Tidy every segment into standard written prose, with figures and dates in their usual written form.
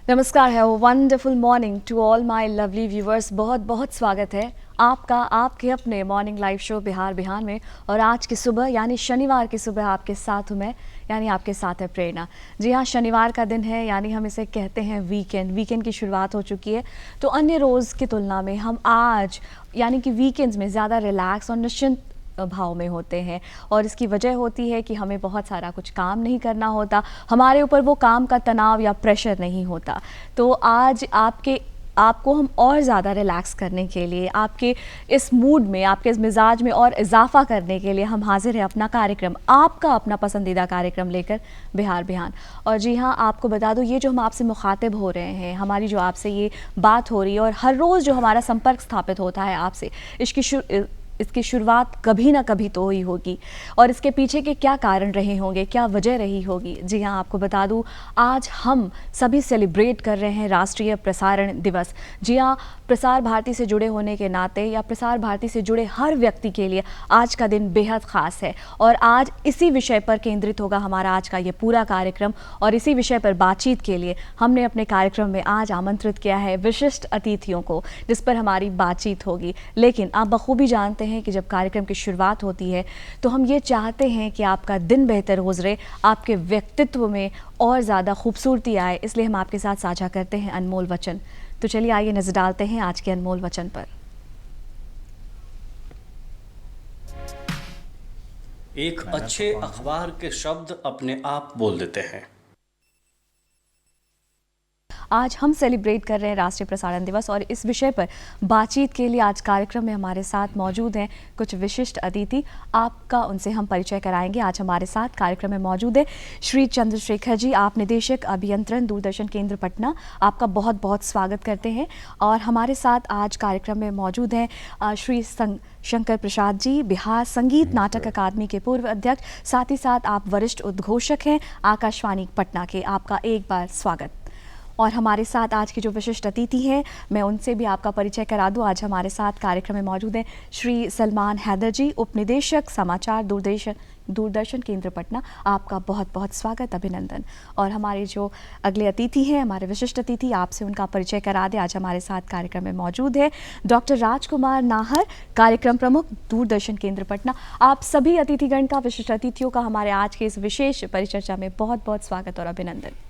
नमस्कार है wonderful morning to all my lovely viewers. बहुत बहुत स्वागत है आपका आपके अपने morning live show Bihar Bihan में। और आज की सुबह यानी शनिवार की सुबह आपके साथ हूँ मैं, यानी आपके साथ है प्रेरणा। जी हाँ, शनिवार का दिन है, यानी हम इसे कहते हैं वीकेंड। वीकेंड की शुरुआत हो चुकी है, तो अन्य रोज़ की तुलना में हम आज यानी कि वीकेंड्स में ज़्यादा रिलैक्स और निश्चिंत भाव में होते हैं। और इसकी वजह होती है कि हमें बहुत सारा कुछ काम नहीं करना होता, हमारे ऊपर वो काम का तनाव या प्रेशर नहीं होता। तो आज आपको हम और ज़्यादा रिलैक्स करने के लिए, आपके इस मूड में, आपके इस मिजाज में और इजाफा करने के लिए हम हाजिर हैं अपना कार्यक्रम, आपका अपना पसंदीदा कार्यक्रम लेकर, बिहार बिहान। और जी हाँ, आपको बता दूँ, ये जो हम आपसे मुखातिब हो रहे हैं, हमारी जो आपसे ये बात हो रही है और हर रोज़ जो हमारा संपर्क स्थापित होता है आपसे, इसकी शुरुआत कभी ना कभी तो ही होगी। और इसके पीछे के क्या कारण रहे होंगे, क्या वजह रही होगी, जी हाँ, आपको बता दूं, आज हम सभी सेलिब्रेट कर रहे हैं राष्ट्रीय प्रसारण दिवस। जी हाँ, प्रसार भारती से जुड़े होने के नाते या प्रसार भारती से जुड़े हर व्यक्ति के लिए आज का दिन बेहद ख़ास है। और आज इसी विषय पर केंद्रित होगा हमारा आज का ये पूरा कार्यक्रम। और इसी विषय पर बातचीत के लिए हमने अपने कार्यक्रम में आज आमंत्रित किया है विशिष्ट अतिथियों को, जिस पर हमारी बातचीत होगी। लेकिन आप बखूबी जानते हैं कि जब कार्यक्रम की शुरुआत होती है तो हम ये चाहते हैं कि आपका दिन बेहतर गुजरे, आपके व्यक्तित्व में और ज़्यादा खूबसूरती आए, इसलिए हम आपके साथ साझा करते हैं अनमोल वचन। तो चलिए आइए नजर डालते हैं आज के अनमोल वचन पर। एक अच्छे अखबार के शब्द अपने आप बोल देते हैं। आज हम सेलिब्रेट कर रहे हैं राष्ट्रीय प्रसारण दिवस, और इस विषय पर बातचीत के लिए आज कार्यक्रम में हमारे साथ मौजूद हैं कुछ विशिष्ट अतिथि। आपका उनसे हम परिचय कराएंगे। आज हमारे साथ कार्यक्रम में मौजूद है श्री चंद्रशेखर जी, आप निदेशक अभियंत्रण दूरदर्शन केंद्र पटना, आपका बहुत बहुत स्वागत करते हैं। और हमारे साथ आज कार्यक्रम में मौजूद हैं श्री शंकर प्रसाद जी, बिहार संगीत नाटक अकादमी के पूर्व अध्यक्ष, साथ ही साथ आप वरिष्ठ उद्घोषक हैं आकाशवाणी पटना के, आपका एक बार स्वागत। और हमारे साथ आज की जो विशिष्ट अतिथि हैं, मैं उनसे भी आपका परिचय करा दूं। आज हमारे साथ कार्यक्रम में मौजूद हैं श्री सलमान हैदर जी, उपनिदेशक समाचार दूरदर्शन केंद्र पटना, आपका बहुत बहुत स्वागत, अभिनंदन। और हमारे जो अगले अतिथि हैं, हमारे विशिष्ट अतिथि, आपसे उनका परिचय करा दें। आज हमारे साथ कार्यक्रम में मौजूद है डॉक्टर राजकुमार नाहर, कार्यक्रम प्रमुख दूरदर्शन केंद्र पटना। आप सभी अतिथिगण का, विशिष्ट अतिथियों का हमारे आज के इस विशेष परिचर्चा में बहुत बहुत स्वागत और अभिनंदन।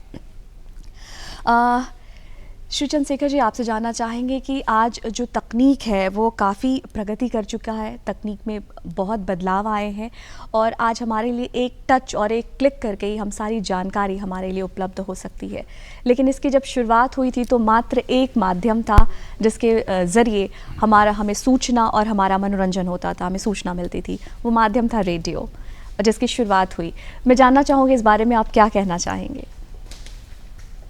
श्री चंद्रशेखर जी, आपसे जानना चाहेंगे कि आज जो तकनीक है वो काफ़ी प्रगति कर चुका है, तकनीक में बहुत बदलाव आए हैं, और आज हमारे लिए एक टच और एक क्लिक करके ही हम सारी जानकारी हमारे लिए उपलब्ध हो सकती है। लेकिन इसकी जब शुरुआत हुई थी तो मात्र एक माध्यम था जिसके ज़रिए हमें सूचना और हमारा मनोरंजन होता था, हमें सूचना मिलती थी, वो माध्यम था रेडियो, जिसकी शुरुआत हुई। मैं जानना चाहूँगी इस बारे में आप क्या कहना चाहेंगे।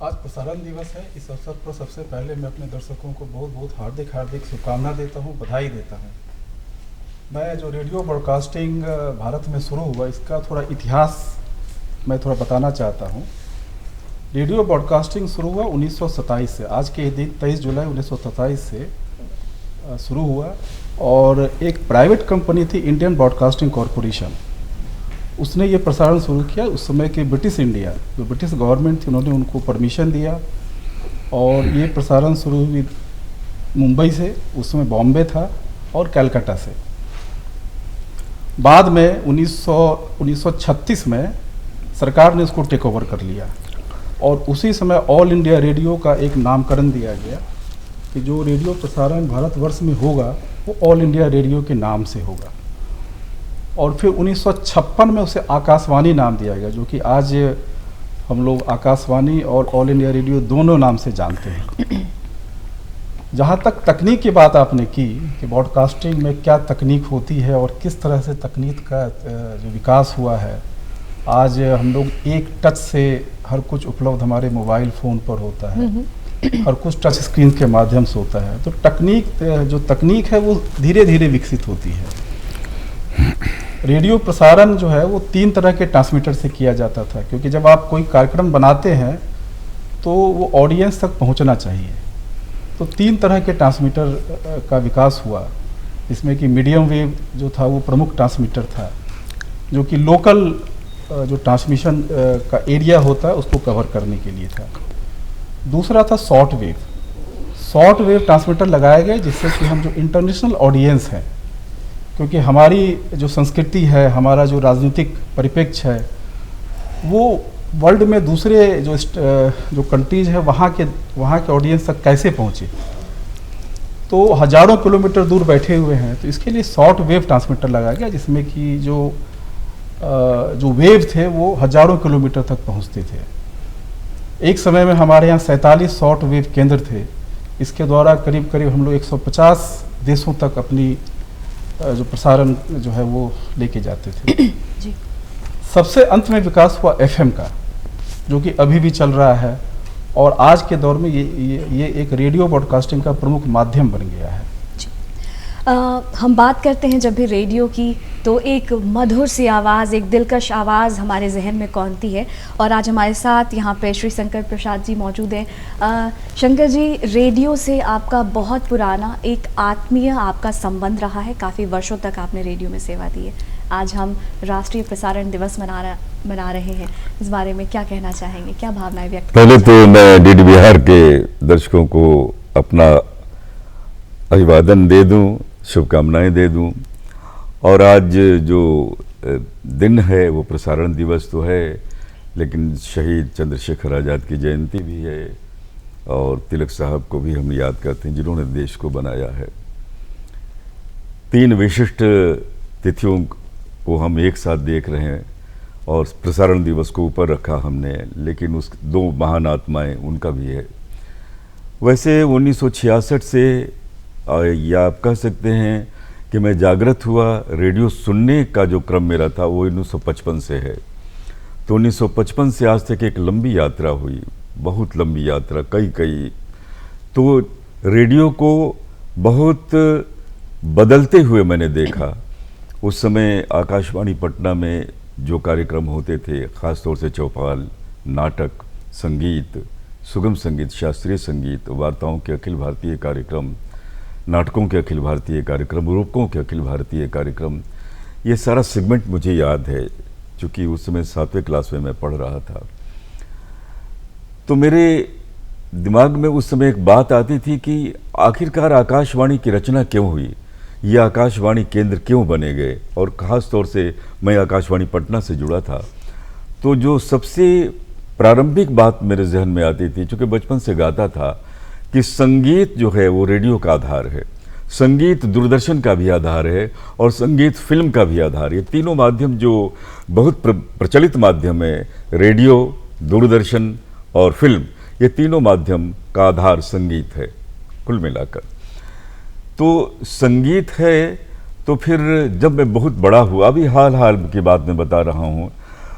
आज प्रसारण दिवस है। इस अवसर पर सबसे पहले मैं अपने दर्शकों को बहुत बहुत हार्दिक शुभकामना देता हूं, बधाई देता हूं। मैं जो रेडियो ब्रॉडकास्टिंग भारत में शुरू हुआ, इसका थोड़ा इतिहास मैं थोड़ा बताना चाहता हूं। रेडियो ब्रॉडकास्टिंग शुरू हुआ 1927 से, आज के दिन 23 जुलाई 1927 से शुरू हुआ। और एक प्राइवेट कंपनी थी, इंडियन ब्रॉडकास्टिंग कॉरपोरेशन, उसने ये प्रसारण शुरू किया। उस समय के ब्रिटिश इंडिया, जो ब्रिटिश गवर्नमेंट थी, उन्होंने उनको परमिशन दिया और ये प्रसारण शुरू हुई मुंबई से, उस समय बॉम्बे था, और कलकत्ता से। बाद में 1936 में सरकार ने उसको टेक ओवर कर लिया, और उसी समय ऑल इंडिया रेडियो का एक नामकरण दिया गया कि जो रेडियो प्रसारण भारतवर्ष में होगा वो ऑल इंडिया रेडियो के नाम से होगा। और फिर 1956 में उसे आकाशवाणी नाम दिया गया, जो कि आज हम लोग आकाशवाणी और ऑल इंडिया रेडियो दोनों नाम से जानते हैं। जहाँ तक तकनीक की बात आपने की कि ब्रॉडकास्टिंग में क्या तकनीक होती है और किस तरह से तकनीक का जो विकास हुआ है, आज हम लोग एक टच से हर कुछ उपलब्ध हमारे मोबाइल फ़ोन पर होता है, हर कुछ टच स्क्रीन के माध्यम से होता है। तो जो तकनीक है वो धीरे धीरे विकसित होती है। रेडियो प्रसारण जो है वो 3 तरह के ट्रांसमीटर से किया जाता था, क्योंकि जब आप कोई कार्यक्रम बनाते हैं तो वो ऑडियंस तक पहुंचना चाहिए। तो 3 तरह के ट्रांसमीटर का विकास हुआ, जिसमें कि मीडियम वेव जो था वो प्रमुख ट्रांसमीटर था, जो कि लोकल जो ट्रांसमिशन का एरिया होता है उसको कवर करने के लिए था। दूसरा था short wave. Short wave transmitter लगाए गए जिससे कि हम जो इंटरनेशनल ऑडियंस है, क्योंकि हमारी जो संस्कृति है, हमारा जो राजनीतिक परिप्रेक्ष्य है, वो वर्ल्ड में दूसरे जो कंट्रीज है वहाँ के ऑडियंस तक कैसे पहुँचे। तो हजारों किलोमीटर दूर बैठे हुए हैं, तो इसके लिए शॉर्ट वेव ट्रांसमीटर लगाया गया जिसमें कि जो वेव थे वो हजारों किलोमीटर तक पहुँचते थे। एक समय में हमारे यहाँ 47 शॉर्ट वेव केंद्र थे। इसके द्वारा करीब करीब हम लोग 150 देशों तक अपनी जो प्रसारण जो है वो लेके जाते थे। जी। सबसे अंत में विकास हुआ एफएम का, जो कि अभी भी चल रहा है और आज के दौर में ये एक रेडियो ब्रॉडकास्टिंग का प्रमुख माध्यम बन गया है। हम बात करते हैं जब भी रेडियो की, तो एक मधुर सी आवाज़, एक दिलकश आवाज़ हमारे जहन में कौंधती है। और आज हमारे साथ यहाँ पे श्री शंकर प्रसाद जी मौजूद हैं। शंकर जी, रेडियो से आपका बहुत पुराना एक आत्मीय आपका संबंध रहा है, काफ़ी वर्षों तक आपने रेडियो में सेवा दी है। आज हम राष्ट्रीय प्रसारण दिवस मना रहे हैं, इस बारे में क्या कहना चाहेंगे, क्या भावनाएं व्यक्त करना पहले तो मैं डीडी बिहार के दर्शकों को अपना अभिवादन दे दूं, शुभकामनाएं दे दूं। और आज जो दिन है वो प्रसारण दिवस तो है, लेकिन शहीद चंद्रशेखर आज़ाद की जयंती भी है और तिलक साहब को भी हम याद करते हैं जिन्होंने देश को बनाया है। 3 विशिष्ट तिथियों को हम एक साथ देख रहे हैं और प्रसारण दिवस को ऊपर रखा हमने, लेकिन उस 2 महान आत्माएं उनका भी है। वैसे 1966 से या आप कह सकते हैं कि मैं जागृत हुआ, रेडियो सुनने का जो क्रम मेरा था वो 1955 से है। तो 1955 से आज तक एक लंबी यात्रा हुई, बहुत लंबी यात्रा, कई तो रेडियो को बहुत बदलते हुए मैंने देखा। उस समय आकाशवाणी पटना में जो कार्यक्रम होते थे, ख़ास तौर से चौपाल, नाटक, संगीत, सुगम संगीत, शास्त्रीय संगीत, वार्ताओं के अखिल भारतीय कार्यक्रम, नाटकों के अखिल भारतीय कार्यक्रम, रूपकों के अखिल भारतीय कार्यक्रम, ये सारा सेगमेंट मुझे याद है, क्योंकि उस समय 7वीं क्लास में मैं पढ़ रहा था। तो मेरे दिमाग में उस समय एक बात आती थी कि आखिरकार आकाशवाणी की रचना क्यों हुई, ये आकाशवाणी केंद्र क्यों बने गए। और ख़ास तौर से मैं आकाशवाणी पटना से जुड़ा था, तो जो सबसे प्रारंभिक बात मेरे जहन में आती थी, चूँकि बचपन से गाता था, कि संगीत जो है वो रेडियो का आधार है, संगीत दूरदर्शन का भी आधार है और संगीत फिल्म का भी आधार। ये तीनों माध्यम जो बहुत प्रचलित माध्यम है, रेडियो, दूरदर्शन और फिल्म, ये तीनों माध्यम का आधार संगीत है कुल मिलाकर। तो संगीत है, तो फिर जब मैं बहुत बड़ा हुआ, अभी हाल की बात मैं बता रहा हूँ,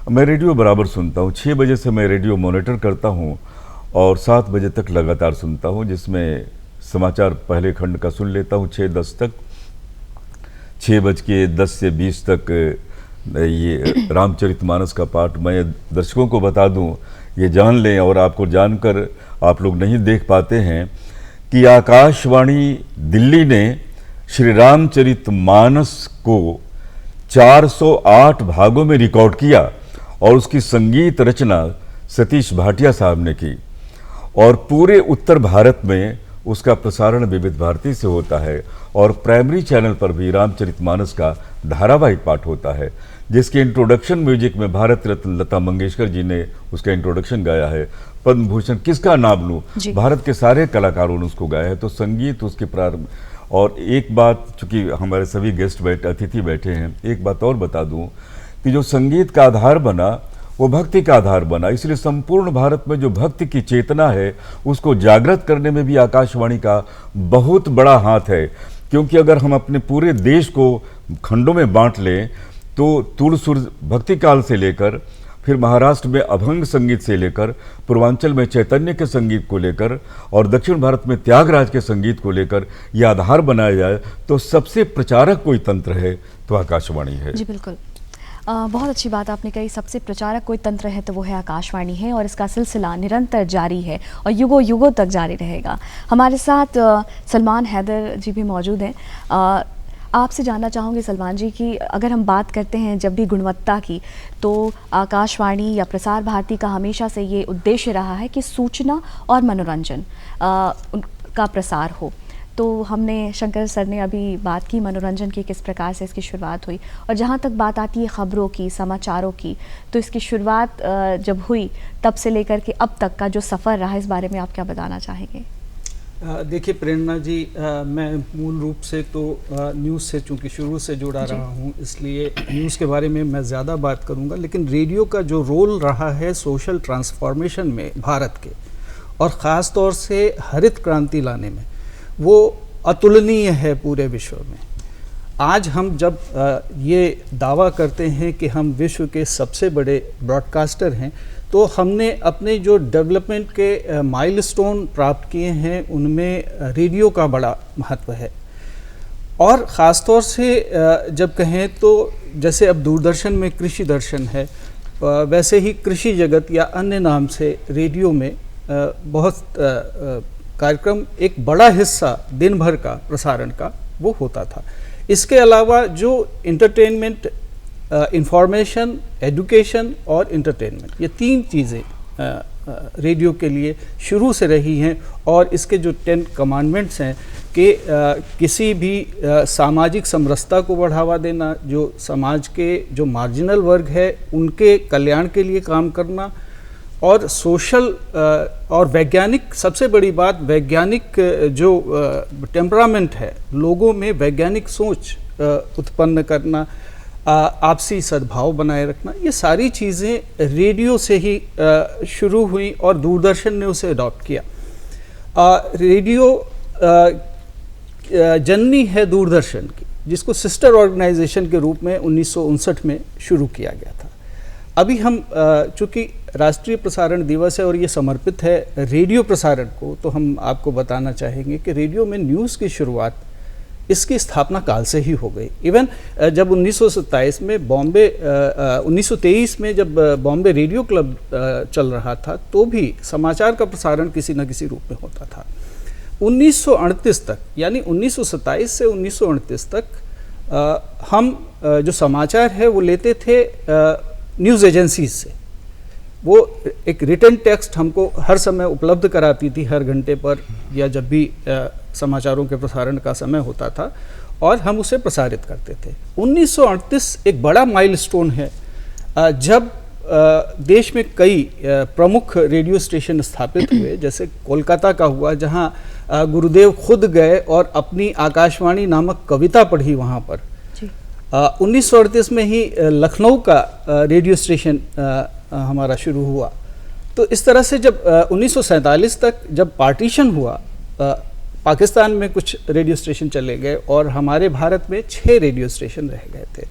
मैं रेडियो बराबर सुनता हूँ। 6 बजे से मैं रेडियो मॉनिटर करता हूँ और 7 बजे तक लगातार सुनता हूँ, जिसमें समाचार पहले खंड का सुन लेता हूँ 6:10 तक। 6:10 से 20 तक ये रामचरितमानस का पाठ। मैं दर्शकों को बता दूँ, ये जान लें और आपको जानकर आप लोग नहीं देख पाते हैं कि आकाशवाणी दिल्ली ने श्री रामचरितमानस को 408 भागों में रिकॉर्ड किया और उसकी संगीत रचना सतीश भाटिया साहब ने की। और पूरे उत्तर भारत में उसका प्रसारण विविध भारती से होता है और प्राइमरी चैनल पर भी रामचरितमानस का धारावाहिक पाठ होता है, जिसके इंट्रोडक्शन म्यूजिक में भारत रत्न लता मंगेशकर जी ने उसका इंट्रोडक्शन गाया है। पद्म भूषण किसका नाम लूँ, भारत के सारे कलाकारों ने उसको गाया है। तो संगीत उसके प्रारंभ। और एक बात, चूँकि हमारे सभी गेस्ट अतिथि बैठे हैं, एक बात और बता दूँ कि जो संगीत का आधार बना वो भक्ति का आधार बना। इसलिए संपूर्ण भारत में जो भक्ति की चेतना है उसको जागृत करने में भी आकाशवाणी का बहुत बड़ा हाथ है। क्योंकि अगर हम अपने पूरे देश को खंडों में बांट लें तो तुल सुर भक्ति काल से लेकर, फिर महाराष्ट्र में अभंग संगीत से लेकर, पूर्वांचल में चैतन्य के संगीत को लेकर और दक्षिण भारत में त्यागराज के संगीत को लेकर यह आधार बनाया जाए तो सबसे प्रचारक कोई तंत्र है तो आकाशवाणी है। जी बिल्कुल, बहुत अच्छी बात आपने कही। सबसे प्रचारक कोई तंत्र है तो वो है आकाशवाणी है और इसका सिलसिला निरंतर जारी है और युगों युगों तक जारी रहेगा। हमारे साथ सलमान हैदर जी भी मौजूद हैं। आपसे जानना चाहूँगी सलमान जी कि अगर हम बात करते हैं जब भी गुणवत्ता की, तो आकाशवाणी या प्रसार भारती का हमेशा से ये उद्देश्य रहा है कि सूचना और मनोरंजन का प्रसार हो। तो हमने शंकर सर ने अभी बात की मनोरंजन की, किस प्रकार से इसकी शुरुआत हुई, और जहाँ तक बात आती है ख़बरों की, समाचारों की, तो इसकी शुरुआत जब हुई तब से लेकर के अब तक का जो सफ़र रहा, इस बारे में आप क्या बताना चाहेंगे? देखिए प्रेरणा जी, मैं मूल रूप से तो न्यूज़ से चूँकि शुरू से जुड़ा रहा हूँ, इसलिए न्यूज़ के बारे में मैं ज़्यादा बात करूँगा। लेकिन रेडियो का जो रोल रहा है सोशल ट्रांसफॉर्मेशन में भारत के, और ख़ास तौर से हरित क्रांति लाने में, वो अतुलनीय है पूरे विश्व में। आज हम जब ये दावा करते हैं कि हम विश्व के सबसे बड़े ब्रॉडकास्टर हैं, तो हमने अपने जो डेवलपमेंट के माइलस्टोन प्राप्त किए हैं उनमें रेडियो का बड़ा महत्व है। और ख़ास तौर से जब कहें तो जैसे अब दूरदर्शन में कृषि दर्शन है, वैसे ही कृषि जगत या अन्य नाम से रेडियो में बहुत कार्यक्रम, एक बड़ा हिस्सा दिन भर का प्रसारण का वो होता था। इसके अलावा जो इंटरटेनमेंट, इंफॉर्मेशन, एजुकेशन और इंटरटेनमेंट, ये तीन चीज़ें रेडियो के लिए शुरू से रही हैं। और इसके जो 10 कमांडमेंट्स हैं कि किसी भी सामाजिक समरसता को बढ़ावा देना, जो समाज के जो मार्जिनल वर्ग है उनके कल्याण के लिए काम करना, और सोशल और वैज्ञानिक, सबसे बड़ी बात वैज्ञानिक जो टेम्परामेंट है लोगों में, वैज्ञानिक सोच उत्पन्न करना, आपसी सद्भाव बनाए रखना, ये सारी चीज़ें रेडियो से ही शुरू हुई और दूरदर्शन ने उसे अडॉप्ट किया। रेडियो जननी है दूरदर्शन की, जिसको सिस्टर ऑर्गेनाइजेशन के रूप में 1959 में शुरू किया गया था। अभी हम चूँकि राष्ट्रीय प्रसारण दिवस है और ये समर्पित है रेडियो प्रसारण को, तो हम आपको बताना चाहेंगे कि रेडियो में न्यूज़ की शुरुआत इसकी स्थापना काल से ही हो गई। इवन जब 1927 में 1923 में जब बॉम्बे रेडियो क्लब चल रहा था, तो भी समाचार का प्रसारण किसी न किसी रूप में होता था। 1938 तक, यानी 1927 से 1938 तक हम जो समाचार है वो लेते थे न्यूज़ एजेंसीज से। वो एक रिटन टेक्स्ट हमको हर समय उपलब्ध कराती थी, हर घंटे पर या जब भी समाचारों के प्रसारण का समय होता था, और हम उसे प्रसारित करते थे। 1938 एक बड़ा माइलस्टोन है जब देश में कई प्रमुख रेडियो स्टेशन स्थापित हुए, जैसे कोलकाता का हुआ, जहां गुरुदेव खुद गए और अपनी आकाशवाणी नामक कविता पढ़ी वहां पर। 1938 में ही लखनऊ का रेडियो स्टेशन हमारा शुरू हुआ। तो इस तरह से जब 1947 तक जब पार्टीशन हुआ, पाकिस्तान में कुछ रेडियो स्टेशन चले गए और हमारे भारत में 6 रेडियो स्टेशन रह गए थे।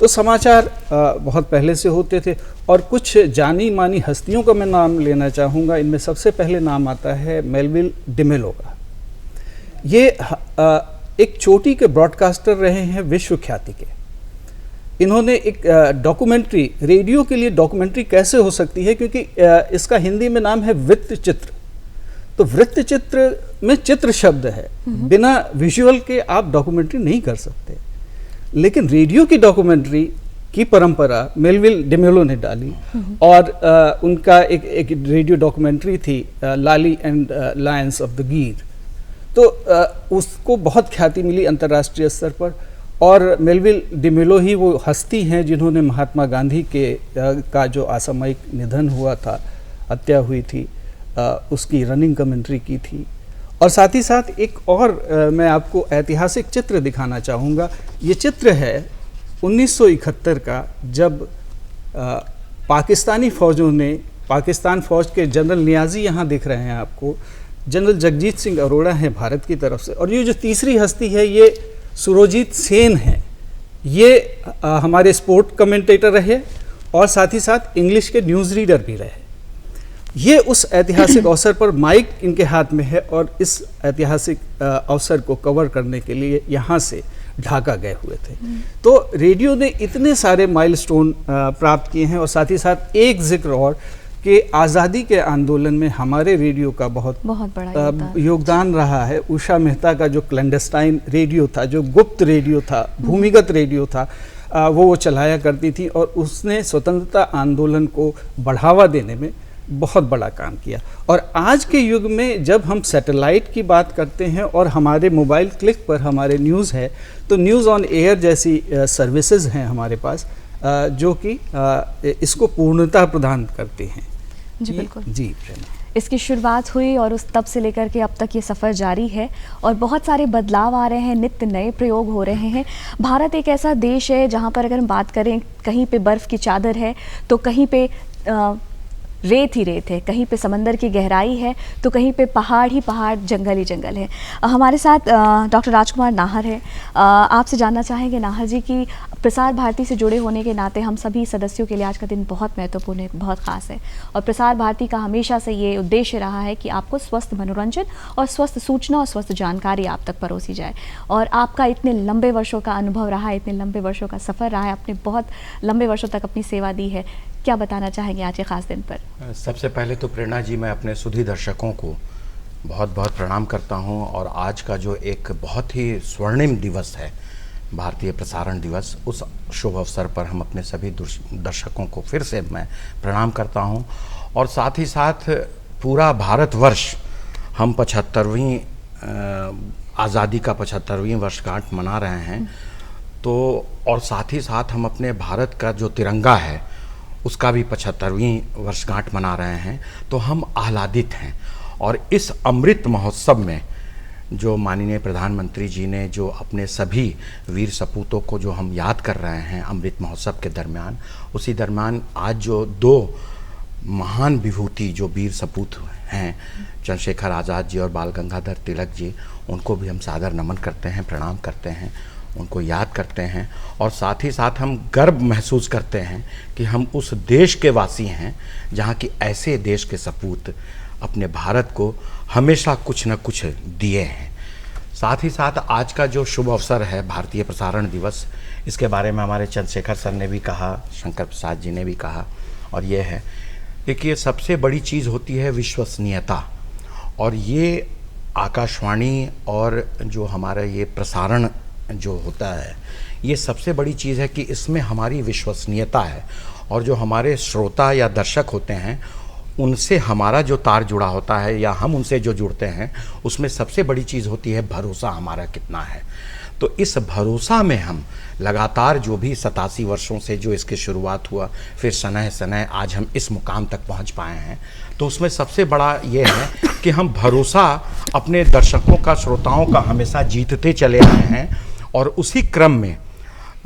तो समाचार बहुत पहले से होते थे, और कुछ जानी मानी हस्तियों का मैं नाम लेना चाहूँगा। इनमें सबसे पहले नाम आता है मेलविल डिमेलो का। ये एक चोटी के ब्रॉडकास्टर रहे हैं, विश्व ख्याति के। इन्होंने एक डॉक्यूमेंट्री, रेडियो के लिए डॉक्यूमेंट्री कैसे हो सकती है, क्योंकि इसका हिंदी में नाम है वृत्त चित्र। तो वृत्त चित्र में चित्र शब्द है, बिना विजुअल के आप डॉक्यूमेंट्री नहीं कर सकते। लेकिन रेडियो की डॉक्यूमेंट्री की परंपरा मेलविल डिमेलो ने डाली, और उनका एक रेडियो डॉक्यूमेंट्री थी Lali and lions of the Gir. तो उसको बहुत ख्याति मिली अंतर्राष्ट्रीय स्तर पर, और मेलविल डिमेलो ही वो हस्ती हैं जिन्होंने महात्मा गांधी का जो असामयिक निधन हुआ था, हत्या हुई थी, उसकी रनिंग कमेंट्री की थी। और साथ ही साथ एक और मैं आपको ऐतिहासिक चित्र दिखाना चाहूँगा। ये चित्र है 1971 का, जब पाकिस्तानी फ़ौजों ने, पाकिस्तान फ़ौज के जनरल नियाज़ी यहाँ दिख रहे हैं आपको, जनरल जगजीत सिंह अरोड़ा हैं भारत की तरफ से, और ये जो तीसरी हस्ती है ये सुरजीत सेन हैं। ये हमारे स्पोर्ट कमेंटेटर रहे और साथ ही साथ इंग्लिश के न्यूज़ रीडर भी रहे। ये उस ऐतिहासिक अवसर पर माइक इनके हाथ में है, और इस ऐतिहासिक अवसर को कवर करने के लिए यहाँ से ढाका गए हुए थे। तो रेडियो ने इतने सारे माइलस्टोन प्राप्त किए हैं। और साथ ही साथ एक जिक्र और कि आज़ादी के आंदोलन में हमारे रेडियो का बहुत बड़ा योगदान रहा है। उषा मेहता का जो क्लैंडस्टाइन रेडियो था, जो गुप्त रेडियो था, भूमिगत रेडियो था, वो चलाया करती थी और उसने स्वतंत्रता आंदोलन को बढ़ावा देने में बहुत बड़ा काम किया। और आज के युग में जब हम सैटेलाइट की बात करते हैं और हमारे मोबाइल क्लिक पर हमारे न्यूज़ है, तो न्यूज़ ऑन एयर जैसी सर्विसेज हैं हमारे पास जो कि इसको पूर्णता प्रदान करते हैं। जी बिल्कुल जी प्रेमा। इसकी शुरुआत हुई और उस तब से लेकर के अब तक ये सफ़र जारी है और बहुत सारे बदलाव आ रहे हैं, नित्य नए प्रयोग हो रहे हैं। भारत एक ऐसा देश है जहाँ पर अगर हम बात करें, कहीं पे बर्फ़ की चादर है तो कहीं पे रेत ही रेत है, कहीं पे समंदर की गहराई है तो कहीं पे पहाड़ ही पहाड़, जंगल ही जंगल है। हमारे साथ डॉक्टर राजकुमार नाहर है। आपसे जानना चाहेंगे नाहर जी कि प्रसार भारती से जुड़े होने के नाते हम सभी सदस्यों के लिए आज का दिन बहुत महत्वपूर्ण है, बहुत ख़ास है और प्रसार भारती का हमेशा से ये उद्देश्य रहा है कि आपको स्वस्थ मनोरंजन और स्वस्थ सूचना और स्वस्थ जानकारी आप तक परोसी जाए। और आपका इतने लंबे वर्षों का अनुभव रहा है, इतने लंबे वर्षों का सफ़र रहा है, आपने बहुत लंबे वर्षों तक अपनी सेवा दी है। क्या बताना चाहेंगे आज के ख़ास दिन पर? सबसे पहले तो प्रेरणा जी, मैं अपने सुधी दर्शकों को बहुत बहुत प्रणाम करता हूं और आज का जो एक बहुत ही स्वर्णिम दिवस है, भारतीय प्रसारण दिवस, उस शुभ अवसर पर हम अपने सभी दर्शकों को फिर से मैं प्रणाम करता हूं। और साथ ही साथ पूरा भारतवर्ष हम 75वीं आज़ादी का 75वीं वर्षगांठ मना रहे हैं, तो और साथ ही साथ हम अपने भारत का जो तिरंगा है उसका भी 75वीं वर्षगांठ मना रहे हैं, तो हम आह्लादित हैं। और इस अमृत महोत्सव में जो माननीय प्रधानमंत्री जी ने जो अपने सभी वीर सपूतों को जो हम याद कर रहे हैं अमृत महोत्सव के दरमियान, उसी दरमियान आज जो दो महान विभूति जो वीर सपूत हैं, चंद्रशेखर आज़ाद जी और बाल गंगाधर तिलक जी, उनको भी हम सादर नमन करते हैं, प्रणाम करते हैं, उनको याद करते हैं। और साथ ही साथ हम गर्व महसूस करते हैं कि हम उस देश के वासी हैं जहाँ की ऐसे देश के सपूत अपने भारत को हमेशा कुछ न कुछ दिए हैं। साथ ही साथ आज का जो शुभ अवसर है भारतीय प्रसारण दिवस, इसके बारे में हमारे चंद्रशेखर सर ने भी कहा, शंकर प्रसाद जी ने भी कहा, और ये है देखिए सबसे बड़ी चीज़ होती है विश्वसनीयता। और ये आकाशवाणी और जो हमारा ये प्रसारण जो होता है, ये सबसे बड़ी चीज़ है कि इसमें हमारी विश्वसनीयता है और जो हमारे श्रोता या दर्शक होते हैं उनसे हमारा जो तार जुड़ा होता है या हम उनसे जो जुड़ते हैं, उसमें सबसे बड़ी चीज़ होती है भरोसा हमारा कितना है। तो इस भरोसा में हम लगातार जो भी 87 वर्षों से जो इसकी शुरुआत हुआ, फिर सनह सनह आज हम इस मुकाम तक पहुंच पाए हैं, तो उसमें सबसे बड़ा ये है कि हम भरोसा अपने दर्शकों का, श्रोताओं का हमेशा जीतते चले आए हैं। और उसी क्रम में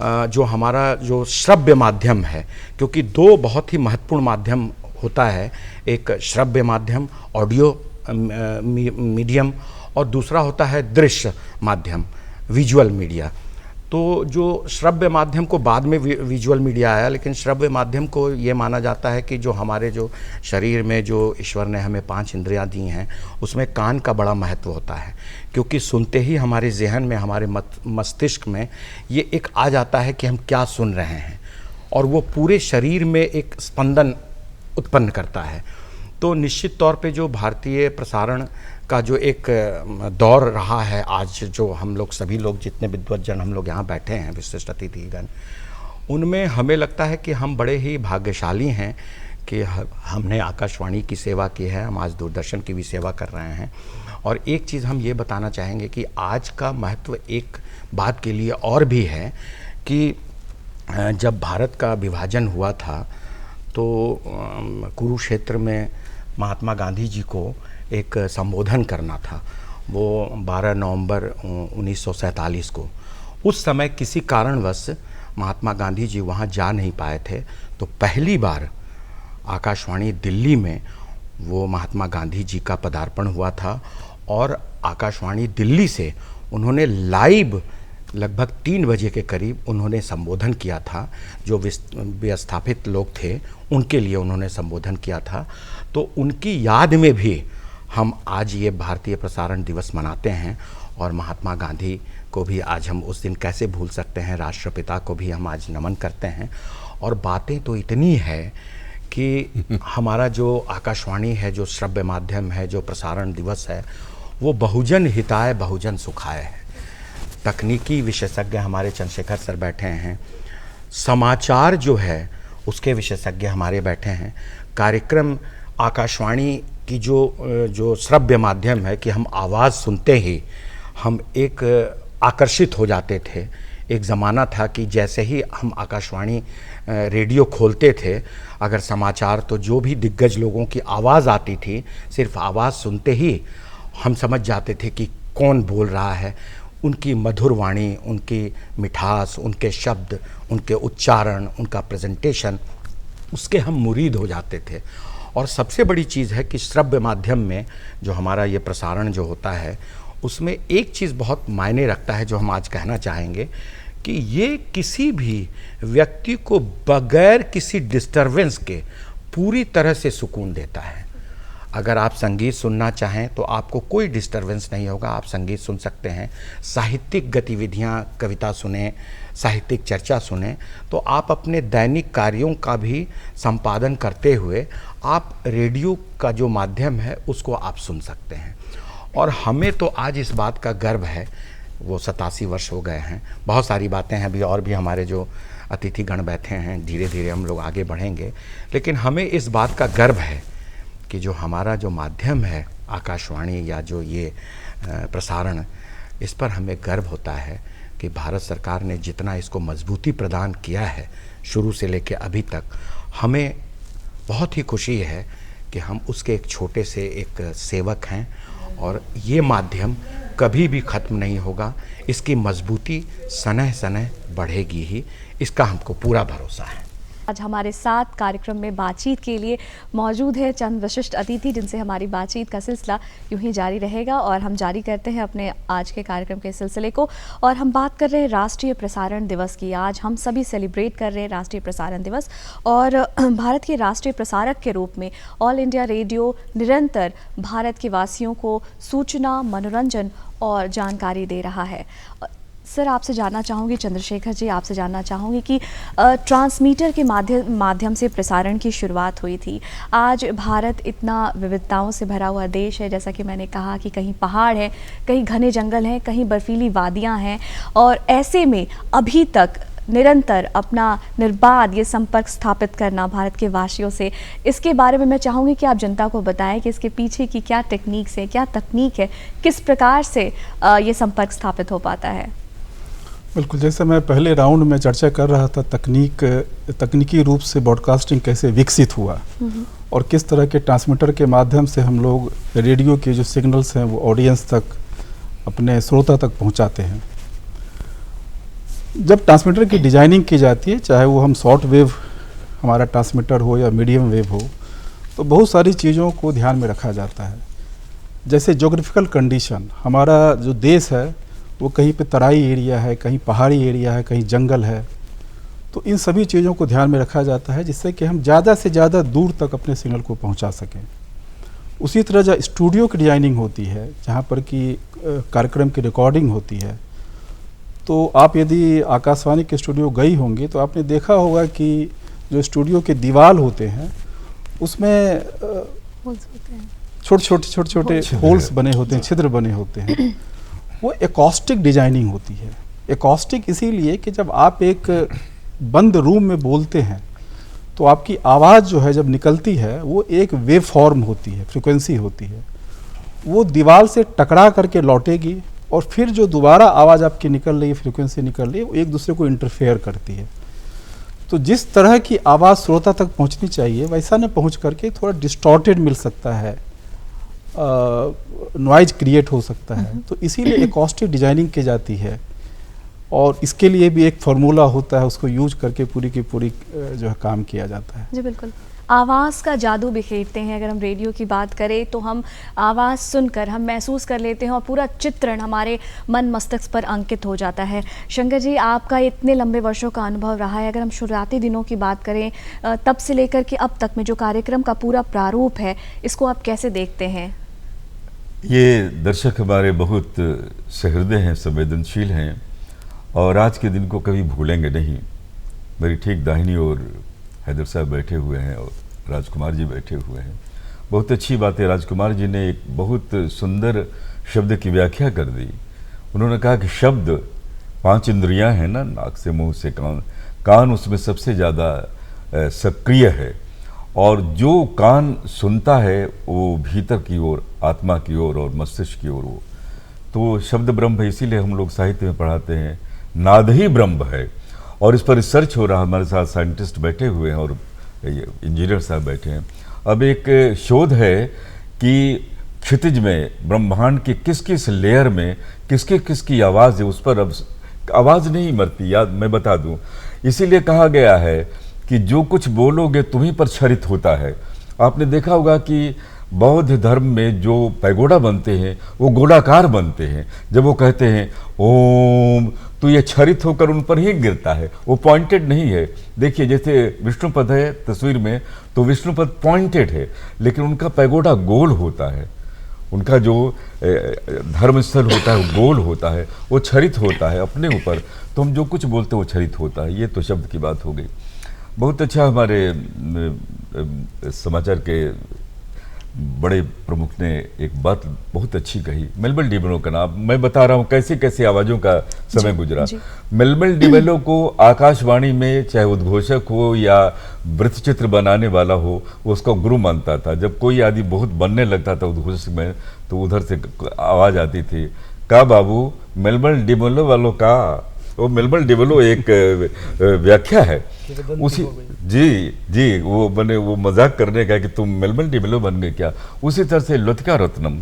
जो हमारा जो श्रव्य माध्यम है, क्योंकि दो बहुत ही महत्वपूर्ण माध्यम होता है, एक श्रव्य माध्यम ऑडियो मीडियम और दूसरा होता है दृश्य माध्यम विजुअल मीडिया। तो जो श्रव्य माध्यम को बाद में विजुअल मीडिया आया, लेकिन श्रव्य माध्यम को ये माना जाता है कि जो हमारे जो शरीर में जो ईश्वर ने हमें 5 इंद्रियां दी हैं, उसमें कान का बड़ा महत्व होता है, क्योंकि सुनते ही हमारे जहन में, हमारे मस्तिष्क में ये एक आ जाता है कि हम क्या सुन रहे हैं और वो पूरे शरीर में एक स्पंदन उत्पन्न करता है। तो निश्चित तौर पे जो भारतीय प्रसारण का जो एक दौर रहा है, आज जो हम लोग सभी लोग जितने विद्वज्जन हम लोग यहाँ बैठे हैं, विशिष्ट अतिथिगण, उनमें हमें लगता है कि हम बड़े ही भाग्यशाली हैं कि हमने आकाशवाणी की सेवा की है, हम आज दूरदर्शन की भी सेवा कर रहे हैं। और एक चीज़ हम ये बताना चाहेंगे कि आज का महत्व एक बात के लिए और भी है कि जब भारत का विभाजन हुआ था तो कुरुक्षेत्र में महात्मा गांधी जी को एक संबोधन करना था, वो 12 नवंबर 1947 को। उस समय किसी कारणवश महात्मा गांधी जी वहाँ जा नहीं पाए थे, तो पहली बार आकाशवाणी दिल्ली में वो महात्मा गांधी जी का पदार्पण हुआ था और आकाशवाणी दिल्ली से उन्होंने लाइव लगभग 3 बजे के करीब उन्होंने संबोधन किया था। जो विस्थापित लोग थे उनके लिए उन्होंने संबोधन किया था। तो उनकी याद में भी हम आज ये भारतीय प्रसारण दिवस मनाते हैं और महात्मा गांधी को भी आज हम उस दिन कैसे भूल सकते हैं, राष्ट्रपिता को भी हम आज नमन करते हैं। और बातें तो इतनी है कि हमारा जो आकाशवाणी है, जो श्रव्य माध्यम है, जो प्रसारण दिवस है, वो बहुजन हिताय बहुजन सुखाय है। तकनीकी विशेषज्ञ हमारे चंद्रशेखर सर बैठे हैं, समाचार जो है उसके विशेषज्ञ हमारे बैठे हैं, कार्यक्रम आकाशवाणी की जो श्रव्य माध्यम है कि हम आवाज़ सुनते ही हम एक आकर्षित हो जाते थे। एक ज़माना था कि जैसे ही हम आकाशवाणी रेडियो खोलते थे, अगर समाचार तो जो भी दिग्गज लोगों की आवाज़ आती थी, सिर्फ आवाज़ सुनते ही हम समझ जाते थे कि कौन बोल रहा है। उनकी मधुर वाणी, उनकी मिठास, उनके शब्द, उनके उच्चारण, उनका प्रेजेंटेशन, उसके हम मुरीद हो जाते थे। और सबसे बड़ी चीज़ है कि श्रव्य माध्यम में जो हमारा ये प्रसारण जो होता है, उसमें एक चीज़ बहुत मायने रखता है जो हम आज कहना चाहेंगे कि ये किसी भी व्यक्ति को बगैर किसी डिस्टरबेंस के पूरी तरह से सुकून देता है। अगर आप संगीत सुनना चाहें तो आपको कोई डिस्टरबेंस नहीं होगा, आप संगीत सुन सकते हैं। साहित्यिक गतिविधियां, कविता सुने, साहित्यिक चर्चा सुने, तो आप अपने दैनिक कार्यों का भी संपादन करते हुए आप रेडियो का जो माध्यम है उसको आप सुन सकते हैं। और हमें तो आज इस बात का गर्व है, वो 87 वर्ष हो गए हैं, बहुत सारी बातें हैं अभी और भी हमारे जो अतिथिगण बैठे हैं, धीरे धीरे हम लोग आगे बढ़ेंगे, लेकिन हमें इस बात का गर्व है कि जो हमारा जो माध्यम है आकाशवाणी या जो ये प्रसारण, इस पर हमें गर्व होता है कि भारत सरकार ने जितना इसको मजबूती प्रदान किया है शुरू से लेकर अभी तक, हमें बहुत ही खुशी है कि हम उसके एक छोटे से एक सेवक हैं। और ये माध्यम कभी भी ख़त्म नहीं होगा, इसकी मजबूती सनह सनह बढ़ेगी ही, इसका हमको पूरा भरोसा है। आज हमारे साथ कार्यक्रम में बातचीत के लिए मौजूद है चंद विशिष्ट अतिथि, जिनसे हमारी बातचीत का सिलसिला यूं ही जारी रहेगा। और हम जारी करते हैं अपने आज के कार्यक्रम के सिलसिले को, और हम बात कर रहे हैं राष्ट्रीय प्रसारण दिवस की। आज हम सभी सेलिब्रेट कर रहे हैं राष्ट्रीय प्रसारण दिवस, और भारत के राष्ट्रीय प्रसारक के रूप में ऑल इंडिया रेडियो निरंतर भारत के वासियों को सूचना, मनोरंजन और जानकारी दे रहा है। सर, आपसे जानना चाहूँगी, चंद्रशेखर जी आपसे जानना चाहूँगी कि ट्रांसमीटर के माध्यम से प्रसारण की शुरुआत हुई थी। आज भारत इतना विविधताओं से भरा हुआ देश है, जैसा कि मैंने कहा कि कहीं पहाड़ है, कहीं घने जंगल हैं, कहीं बर्फीली वादियाँ हैं, और ऐसे में अभी तक निरंतर अपना निर्बाध ये संपर्क स्थापित करना भारत के वासियों से, इसके बारे में मैं चाहूँगी कि आप जनता को बताएं कि इसके पीछे की क्या टेक्निक्स है, क्या तकनीक है, किस प्रकार से ये संपर्क स्थापित हो पाता है। बिल्कुल, जैसे मैं पहले राउंड में चर्चा कर रहा था, तकनीकी रूप से ब्रॉडकास्टिंग कैसे विकसित हुआ और किस तरह के ट्रांसमीटर के माध्यम से हम लोग रेडियो के जो सिग्नल्स हैं वो ऑडियंस तक, अपने श्रोता तक पहुंचाते हैं। जब ट्रांसमीटर की डिजाइनिंग की जाती है, चाहे वो हम शॉर्ट वेव हमारा ट्रांसमीटर हो या मीडियम वेव हो, तो बहुत सारी चीज़ों को ध्यान में रखा जाता है। जैसे ज्योग्राफिकल कंडीशन, हमारा जो देश है वो कहीं पे तराई एरिया है, कहीं पहाड़ी एरिया है, कहीं जंगल है, तो इन सभी चीज़ों को ध्यान में रखा जाता है जिससे कि हम ज़्यादा से ज़्यादा दूर तक अपने सिग्नल को पहुंचा सकें। उसी तरह जब स्टूडियो की डिजाइनिंग होती है, जहाँ पर कि कार्यक्रम की रिकॉर्डिंग होती है, तो आप यदि आकाशवाणी के स्टूडियो गई होंगी तो आपने देखा होगा कि जो स्टूडियो के दीवार होते हैं उसमें छोटे छोटे होल्स बने होते हैं, छिद्र बने होते हैं। वो एकॉस्टिक डिजाइनिंग होती है। एकॉस्टिक इसीलिए कि जब आप एक बंद रूम में बोलते हैं तो आपकी आवाज़ जो है जब निकलती है वो एक वेव फॉर्म होती है, फ्रीक्वेंसी होती है, वो दीवार से टकरा करके लौटेगी और फिर जो दोबारा आवाज़ आपकी निकल रही है, फ्रीक्वेंसी निकल रही है, वो एक दूसरे को इंटरफेयर करती है। तो जिस तरह की आवाज़ श्रोता तक पहुंचनी चाहिए वैसा न पहुंच करके थोड़ा डिस्टॉर्टेड मिल सकता है, नॉइज क्रिएट हो सकता है। तो इसीलिए एकॉस्टिक डिजाइनिंग की जाती है और इसके लिए भी एक फार्मूला होता है, उसको यूज करके पूरी की पूरी जो है काम किया जाता है। जी बिल्कुल, आवाज़ का जादू बिखेरते हैं। अगर हम रेडियो की बात करें तो हम आवाज़ सुनकर हम महसूस कर लेते हैं और पूरा चित्रण हमारे मन मस्तिष्क पर अंकित हो जाता है। शंकर जी, आपका इतने लंबे वर्षों का अनुभव रहा है, अगर हम शुरुआती दिनों की बात करें तब से लेकर के अब तक में जो कार्यक्रम का पूरा प्रारूप है, इसको आप कैसे देखते हैं? ये दर्शक हमारे बहुत सहृदय हैं, संवेदनशील हैं और आज के दिन को कभी भूलेंगे नहीं। मेरी ठीक दाहिनी ओर हैदर साहब बैठे हुए हैं और राजकुमार जी बैठे हुए हैं। बहुत अच्छी बात है, राजकुमार जी ने एक बहुत सुंदर शब्द की व्याख्या कर दी। उन्होंने कहा कि शब्द 5 इंद्रियां हैं ना, नाक से मुंह से कान, कान उसमें सबसे ज़्यादा सक्रिय है, और जो कान सुनता है वो भीतर की ओर, आत्मा की ओर और मस्तिष्क की ओर, वो तो शब्द ब्रह्म है। इसीलिए हम लोग साहित्य में पढ़ाते हैं नाद ही ब्रह्म है, और इस पर रिसर्च हो रहा है। हमारे साथ साइंटिस्ट बैठे हुए हैं और इंजीनियर साहब बैठे हैं। अब एक शोध है कि क्षितिज में ब्रह्मांड के किस किस लेयर में किसकी आवाज़ है, उस पर अब आवाज़ नहीं मरती। याद मैं बता दूं, इसीलिए कहा गया है कि जो कुछ बोलोगे तुम्हीं पर छरित होता है। आपने देखा होगा कि बौद्ध धर्म में जो पैगोडा बनते हैं वो गोलाकार बनते हैं। जब वो कहते हैं ओम, तो ये छरित होकर उन पर ही गिरता है, वो पॉइंटेड नहीं है। देखिए जैसे विष्णुपद है तस्वीर में, तो विष्णुपद पॉइंटेड है, लेकिन उनका पैगोडा गोल होता है। उनका जो धर्मस्थल होता है वो गोल होता है, वो छरित होता है अपने ऊपर। तो हम जो कुछ बोलते हैं वो छरित होता है। ये तो शब्द की बात हो गई। बहुत अच्छा, हमारे समाचार के बड़े प्रमुख ने एक बात बहुत अच्छी कही। मेलबल डिमेलो का नाम मैं बता रहा हूँ, कैसे कैसे आवाज़ों का समय गुजरा। मेलबल डिमेलो को आकाशवाणी में चाहे उद्घोषक हो या वृत्तचित्र बनाने वाला हो, वो उसका गुरु मानता था। जब कोई आदमी बहुत बनने लगता था उद्घोषक में, तो उधर से आवाज़ आती थी, का बाबू मेलबल डिमेलो वालों का। वो मेलबल डिमेलो एक व्याख्या है उसी, जी वो बने, वो मजाक करने का कि तुम मेलबल डिमेलो बन गए क्या। उसी तरह से लतिका रत्नम,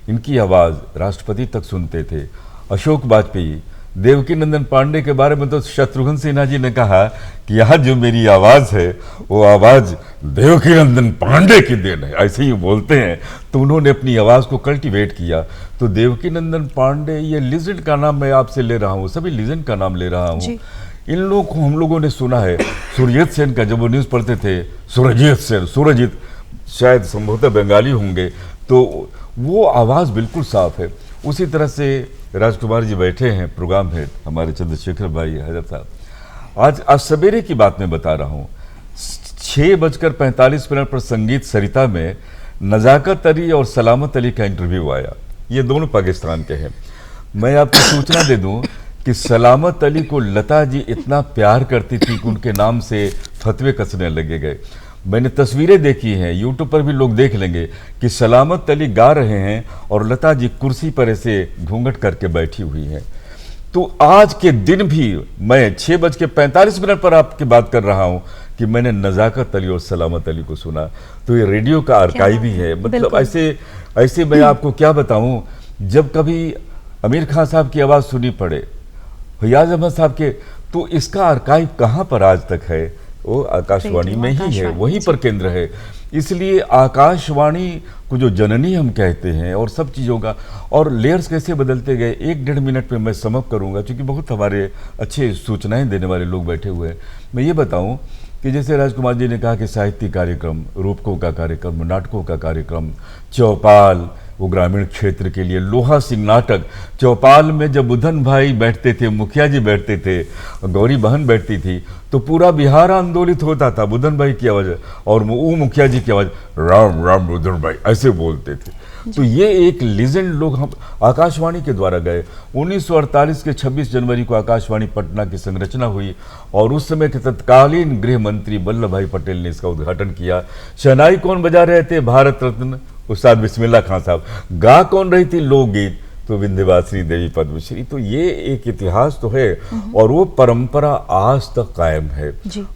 इनकी आवाज़ राष्ट्रपति तक सुनते थे। अशोक वाजपेयी, देवकी नंदन पांडे के बारे में तो शत्रुघ्न सिन्हा जी ने कहा कि यहाँ जो मेरी आवाज़ है वो आवाज़ देवकी नंदन पांडे की देन है, ऐसे ही बोलते हैं। तो उन्होंने अपनी आवाज़ को कल्टीवेट किया। तो देवकी नंदन पांडे, ये लीजेंड का नाम मैं आपसे ले रहा हूँ, सभी लीजेंड का नाम ले रहा हूँ। इन लोगों को हम लोगों ने सुना है। सुरजीत सेन का, जब वो न्यूज़ पढ़ते थे, सुरजीत सेन, सुरजीत शायद संभवतः बंगाली होंगे, तो वो आवाज़ बिल्कुल साफ है। उसी तरह से राजकुमार जी बैठे हैं, प्रोग्राम हेड हमारे चंद्रशेखर भाई हैदर साहब। आज सवेरे की बात मैं बता रहा हूँ, 6:45 पर संगीत सरिता में नज़ाकत अली और सलामत अली का इंटरव्यू आया। ये दोनों पाकिस्तान के हैं। मैं आपको सूचना दे दूं कि सलामत अली को लता जी इतना प्यार करती थी कि उनके नाम से फतवे कसने लगे गए। मैंने तस्वीरें देखी हैं, यूट्यूब पर भी लोग देख लेंगे कि सलामत अली गा रहे हैं और लता जी कुर्सी पर ऐसे घूंघट करके बैठी हुई हैं। तो आज के दिन भी मैं 6:45 पर आपकी बात कर रहा हूं कि मैंने नज़ाकत अली और सलामत अली को सुना। तो ये रेडियो का आर्काइव ही है। मतलब ऐसे मैं आपको क्या बताऊं, जब कभी आमिर खान साहब की आवाज़ सुनी पड़े, फैयाज अहमद साहब के, तो इसका आर्काइव कहाँ पर आज तक है? वो आकाशवाणी में ही है, वहीं पर केंद्र है। इसलिए आकाशवाणी को जो जननी हम कहते हैं, और सब चीज़ों का, और लेयर्स कैसे बदलते गए, 1-1.5 मिनट में मैं समअप करूंगा, क्योंकि बहुत हमारे अच्छे सूचनाएं देने वाले लोग बैठे हुए हैं। मैं ये बताऊं कि जैसे राजकुमार जी ने कहा कि साहित्यिक कार्यक्रम, रूपकों का कार्यक्रम, नाटकों का कार्यक्रम, चौपाल, वो ग्रामीण क्षेत्र के लिए लोहा सिंह नाटक। चौपाल में जब बुधन भाई बैठते थे, मुखिया जी बैठते थे, गौरी बहन बैठती थी, तो पूरा बिहार आंदोलित होता था बुधन भाई की आवाज़, और वो मुखिया जी की आवाज़ राम राम बुधन भाई ऐसे बोलते थे। तो ये एक लीजेंड लोग हम आकाशवाणी के द्वारा गए। 1948 के 26 जनवरी को आकाशवाणी पटना की संरचना हुई, और उस समय के तत्कालीन गृह मंत्री वल्लभ भाई पटेल ने इसका उद्घाटन किया। शहनाई कौन बजा रहे थे? भारत रत्न उस्ताद बिस्मिल्लाह खान साहब। गा कौन रही थी लोकगीत? तो विंध्यवासिनी देवी पद्मश्री। तो ये एक इतिहास तो है, और वो परंपरा आज तक कायम है।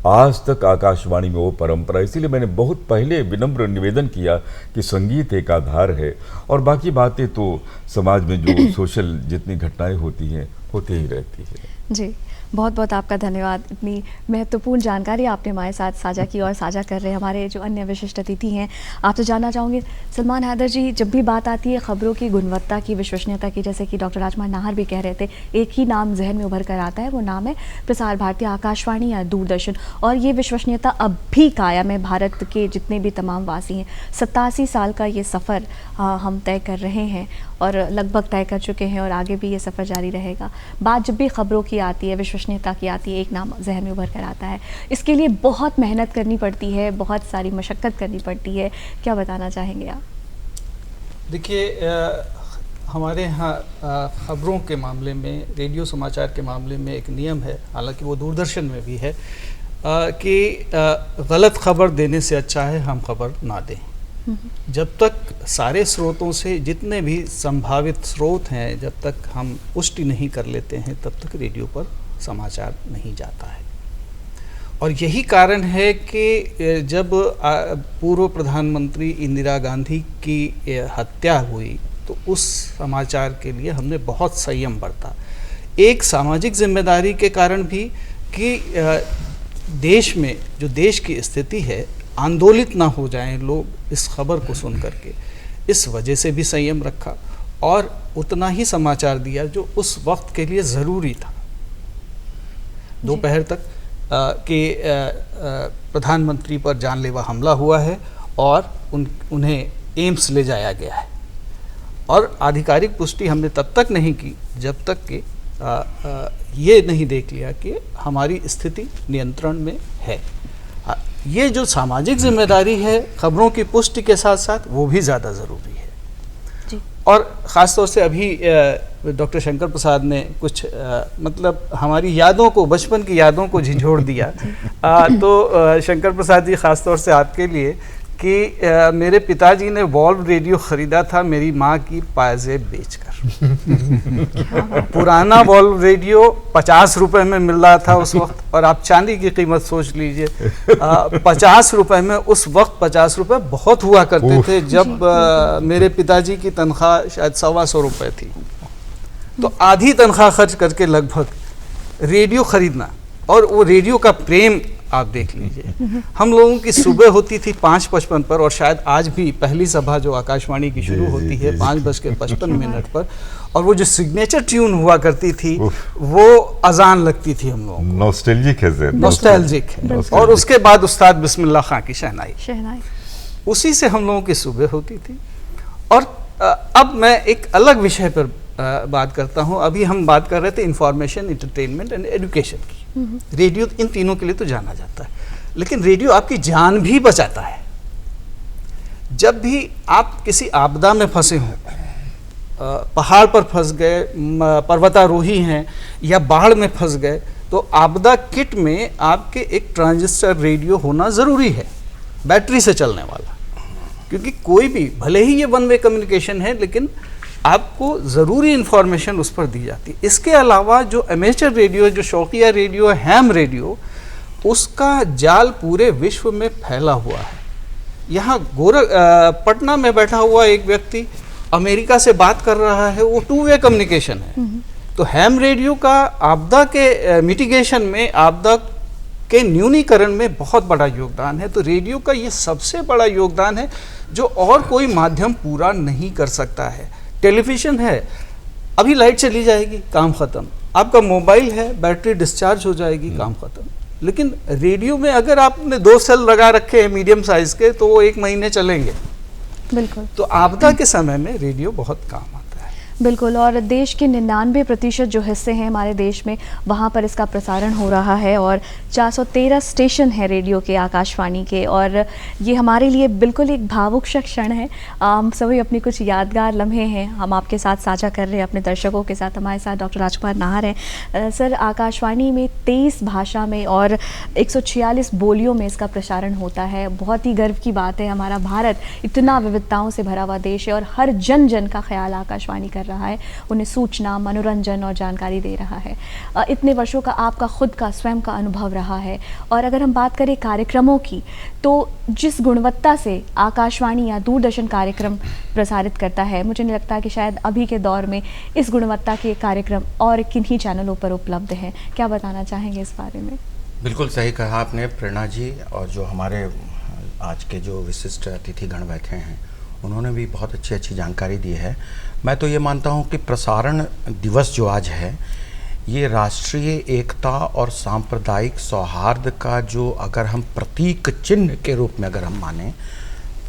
आज तक आकाशवाणी में वो परंपरा। इसीलिए मैंने बहुत पहले विनम्र निवेदन किया कि संगीत एक आधार है, और बाकी बातें तो समाज में जो सोशल जितनी घटनाएं होती हैं होती ही रहती है। जी, बहुत बहुत आपका धन्यवाद। इतनी महत्वपूर्ण जानकारी आपने हमारे साथ साझा की और साझा कर रहे हैं हमारे जो अन्य विशिष्ट अतिथि हैं। आपसे जानना चाहूँगी सलमान हैदर जी, जब भी बात आती है खबरों की गुणवत्ता की, विश्वसनीयता की, जैसे कि डॉक्टर राजकुमार नाहर भी कह रहे थे, एक ही नाम जहन में उभर कर आता है, वो नाम है प्रसार भारती, आकाशवाणी या दूरदर्शन। और ये विश्वसनीयता अब भी कायम है। भारत के जितने भी तमाम वासी हैं, 87 साल का ये सफ़र हम तय कर रहे हैं और लगभग तय कर चुके हैं, और आगे भी ये सफ़र जारी रहेगा। बात जब भी खबरों की आती है, विश्व विश्वसनीयता की आती है, एक नाम जहन में उभर कर आता है। इसके लिए बहुत मेहनत करनी पड़ती है, बहुत सारी मशक्क़त करनी पड़ती है, क्या बताना चाहेंगे आप? देखिए, हमारे यहाँ ख़बरों के मामले में, रेडियो समाचार के मामले में एक नियम है, हालांकि वो दूरदर्शन में भी है, कि गलत खबर देने से अच्छा है हम खबर ना दें। जब तक सारे स्रोतों से, जितने भी संभावित स्रोत हैं, जब तक हम पुष्टि नहीं कर लेते हैं, तब तक रेडियो पर समाचार नहीं जाता है। और यही कारण है कि जब पूर्व प्रधानमंत्री इंदिरा गांधी की हत्या हुई तो उस समाचार के लिए हमने बहुत संयम बरता। एक सामाजिक जिम्मेदारी के कारण भी कि देश में जो देश की स्थिति है, आंदोलित ना हो जाएं लोग इस खबर को सुन करके, इस वजह से भी संयम रखा और उतना ही समाचार दिया जो उस वक्त के लिए ज़रूरी था। दोपहर तक कि प्रधानमंत्री पर जानलेवा हमला हुआ है और उन्हें एम्स ले जाया गया है, और आधिकारिक पुष्टि हमने तब तक नहीं की जब तक कि ये नहीं देख लिया कि हमारी स्थिति नियंत्रण में है। ये जो सामाजिक जिम्मेदारी है खबरों की पुष्टि के साथ साथ, वो भी ज़्यादा ज़रूरी है जी। और ख़ास तौर से अभी डॉक्टर शंकर प्रसाद ने कुछ मतलब हमारी यादों को, बचपन की यादों को झिझोड़ दिया। तो शंकर प्रसाद जी, ख़ास तौर से आपके लिए कि मेरे पिताजी ने वॉल्व रेडियो ख़रीदा था मेरी माँ की पायजेब बेचकर। पुराना वॉल्व रेडियो 50 रुपए में मिल रहा था उस वक्त, और आप चांदी की कीमत सोच लीजिए। 50 रुपए में, उस वक्त 50 रुपए बहुत हुआ करते थे, जब मेरे पिताजी की तनख्वाह शायद 125 रुपए थी। तो आधी तनख्वाह खर्च करके लगभग रेडियो ख़रीदना, और वो रेडियो का प्रेम आप देख लीजिए। हम लोगों की सुबह होती थी 5:55 पर, और शायद आज भी पहली सभा जो आकाशवाणी की शुरू होती है 5:55 पर, और वो जो सिग्नेचर ट्यून हुआ करती थी वो अजान लगती थी हम लोगों को। नॉस्टैल्जिक है, नॉस्टैल्जिक है। और उसके बाद उस्ताद बिस्मिल्लाह खां की शहनाई, उसी से हम लोगों की सुबह होती थी। और अब मैं एक अलग विषय पर बात करता हूँ। अभी हम बात कर रहे थे इंफॉर्मेशन, एंटरटेनमेंट एंड एजुकेशन की। रेडियो इन तीनों के लिए तो जाना जाता है, लेकिन रेडियो आपकी जान भी बचाता है। जब भी आप किसी आपदा में फंसे हों, पहाड़ पर फंस गए, पर्वतारोही हैं, या बाढ़ में फंस गए, तो आपदा किट में आपके एक ट्रांजिस्टर रेडियो होना ज़रूरी है, बैटरी से चलने वाला। क्योंकि कोई भी, भले ही ये वन वे कम्युनिकेशन है, लेकिन आपको ज़रूरी इन्फॉर्मेशन उस पर दी जाती है। इसके अलावा जो एमेचर रेडियो, जो शौकिया रेडियो, हैम रेडियो, उसका जाल पूरे विश्व में फैला हुआ है। यहाँ पटना में बैठा हुआ एक व्यक्ति अमेरिका से बात कर रहा है, वो 2 वे कम्युनिकेशन है। तो हैम रेडियो का आपदा के मिटिगेशन में, आपदा के न्यूनीकरण में बहुत बड़ा योगदान है। तो रेडियो का ये सबसे बड़ा योगदान है जो और कोई माध्यम पूरा नहीं कर सकता है। टेलीविज़न है, अभी लाइट चली जाएगी, काम ख़त्म। आपका मोबाइल है, बैटरी डिस्चार्ज हो जाएगी, काम ख़त्म। लेकिन रेडियो में अगर आपने 2 सेल लगा रखे हैं मीडियम साइज़ के, तो वो 1 महीने चलेंगे। बिल्कुल। तो आपदा के समय में रेडियो बहुत काम आता है। बिल्कुल। और देश के 99% जो हिस्से हैं हमारे देश में, वहाँ पर इसका प्रसारण हो रहा है, और 413 स्टेशन हैं रेडियो के, आकाशवाणी के। और ये हमारे लिए बिल्कुल एक भावुक क्षण है। हम सभी अपनी कुछ यादगार लम्हे हैं हम आपके साथ साझा कर रहे हैं, अपने दर्शकों के साथ। हमारे साथ डॉक्टर राजकुमार नाहर हैं। सर, आकाशवाणी में 23 भाषा में और 146 बोलियों में इसका प्रसारण होता है। बहुत ही गर्व की बात है। हमारा भारत इतना विविधताओं से भरा हुआ देश है, और हर जन जन का ख्याल आकाशवाणी कर रहा है, उन्हें सूचना, मनोरंजन और जानकारी दे रहा है। इतने वर्षों का आपका खुद का, स्वयं का अनुभव रहा है। और अगर हम बात करें कार्यक्रमों की, तो जिस गुणवत्ता से आकाशवाणी या दूरदर्शन कार्यक्रम प्रसारित करता है, मुझे नहीं लगता कि शायद अभी के दौर में इस गुणवत्ता के कार्यक्रम और किन्हीं चैनलों पर उपलब्ध हैं। क्या बताना चाहेंगे इस बारे में? बिल्कुल सही कहा आपने प्रेरणा जी, और जो हमारे आज के जो विशिष्ट अतिथिगण बैठे हैं उन्होंने भी बहुत अच्छी जानकारी दी है। मैं तो ये मानता हूँ कि प्रसारण दिवस जो आज है, ये राष्ट्रीय एकता और सांप्रदायिक सौहार्द का जो, अगर हम प्रतीक चिन्ह के रूप में अगर हम माने,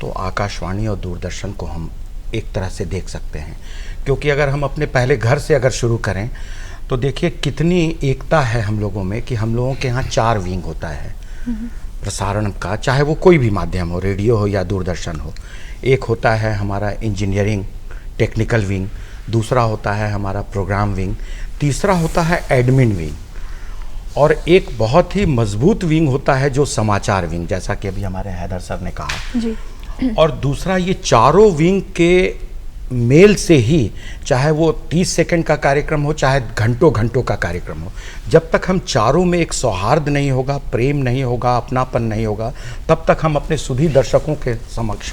तो आकाशवाणी और दूरदर्शन को हम एक तरह से देख सकते हैं। क्योंकि अगर हम अपने पहले घर से अगर शुरू करें, तो देखिए कितनी एकता है हम लोगों में कि हम लोगों के यहाँ 4 विंग होता है प्रसारण का, चाहे वो कोई भी माध्यम हो, रेडियो हो या दूरदर्शन हो। एक होता है हमारा इंजीनियरिंग टेक्निकल विंग, दूसरा होता है हमारा प्रोग्राम विंग, तीसरा होता है एडमिन विंग, और एक बहुत ही मजबूत विंग होता है जो समाचार विंग, जैसा कि अभी हमारे हैदर सर ने कहा जी। और दूसरा, ये चारों विंग के मेल से ही, चाहे वो 30 सेकंड का कार्यक्रम हो, चाहे घंटों घंटों का कार्यक्रम हो, जब तक हम चारों में एक सौहार्द नहीं होगा, प्रेम नहीं होगा, अपनापन नहीं होगा, तब तक हम अपने सुधी दर्शकों के समक्ष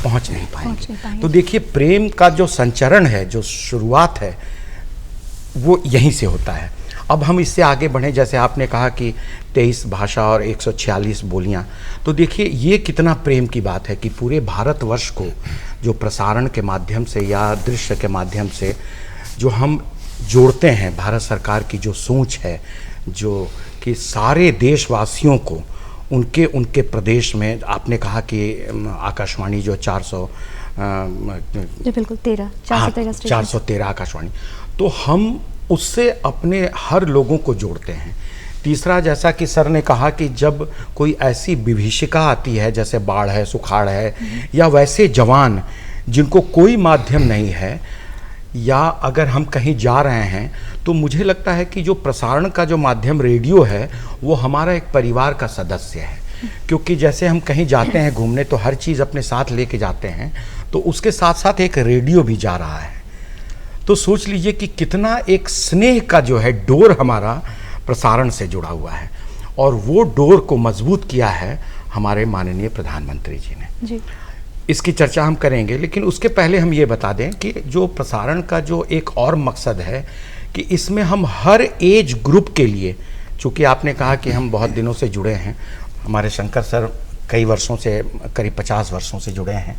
पहुंच नहीं पाएंगे। तो देखिए प्रेम का जो संचरण है, जो शुरुआत है, वो यहीं से होता है। अब हम इससे आगे बढ़ें, जैसे आपने कहा कि 23 भाषा और 146 बोलियां, तो देखिए ये कितना प्रेम की बात है कि पूरे भारतवर्ष को जो प्रसारण के माध्यम से या दृश्य के माध्यम से जो हम जोड़ते हैं, भारत सरकार की जो सोच है, जो कि सारे देशवासियों को उनके उनके प्रदेश में, आपने कहा कि आकाशवाणी जो 400 जी बिल्कुल 413 आकाशवाणी, तो हम उससे अपने हर लोगों को जोड़ते हैं। तीसरा, जैसा कि सर ने कहा कि जब कोई ऐसी विभीषिका आती है, जैसे बाढ़ है, सुखाड़ है, या वैसे जवान जिनको कोई माध्यम नहीं है, या अगर हम कहीं जा रहे हैं, तो मुझे लगता है कि जो प्रसारण का जो माध्यम रेडियो है, वो हमारा एक परिवार का सदस्य है। क्योंकि जैसे हम कहीं जाते हैं घूमने तो हर चीज़ अपने साथ लेके जाते हैं, तो उसके साथ साथ एक रेडियो भी जा रहा है। तो सोच लीजिए कि कितना एक स्नेह का जो है डोर हमारा प्रसारण से जुड़ा हुआ है, और वो डोर को मजबूत किया है हमारे माननीय प्रधानमंत्री जी ने। जी। इसकी चर्चा हम करेंगे, लेकिन उसके पहले हम ये बता दें कि जो प्रसारण का जो एक और मकसद है कि इसमें हम हर एज ग्रुप के लिए, चूँकि आपने कहा कि हम बहुत दिनों से जुड़े हैं, हमारे शंकर सर कई वर्षों से, करीब 50 वर्षों से जुड़े हैं,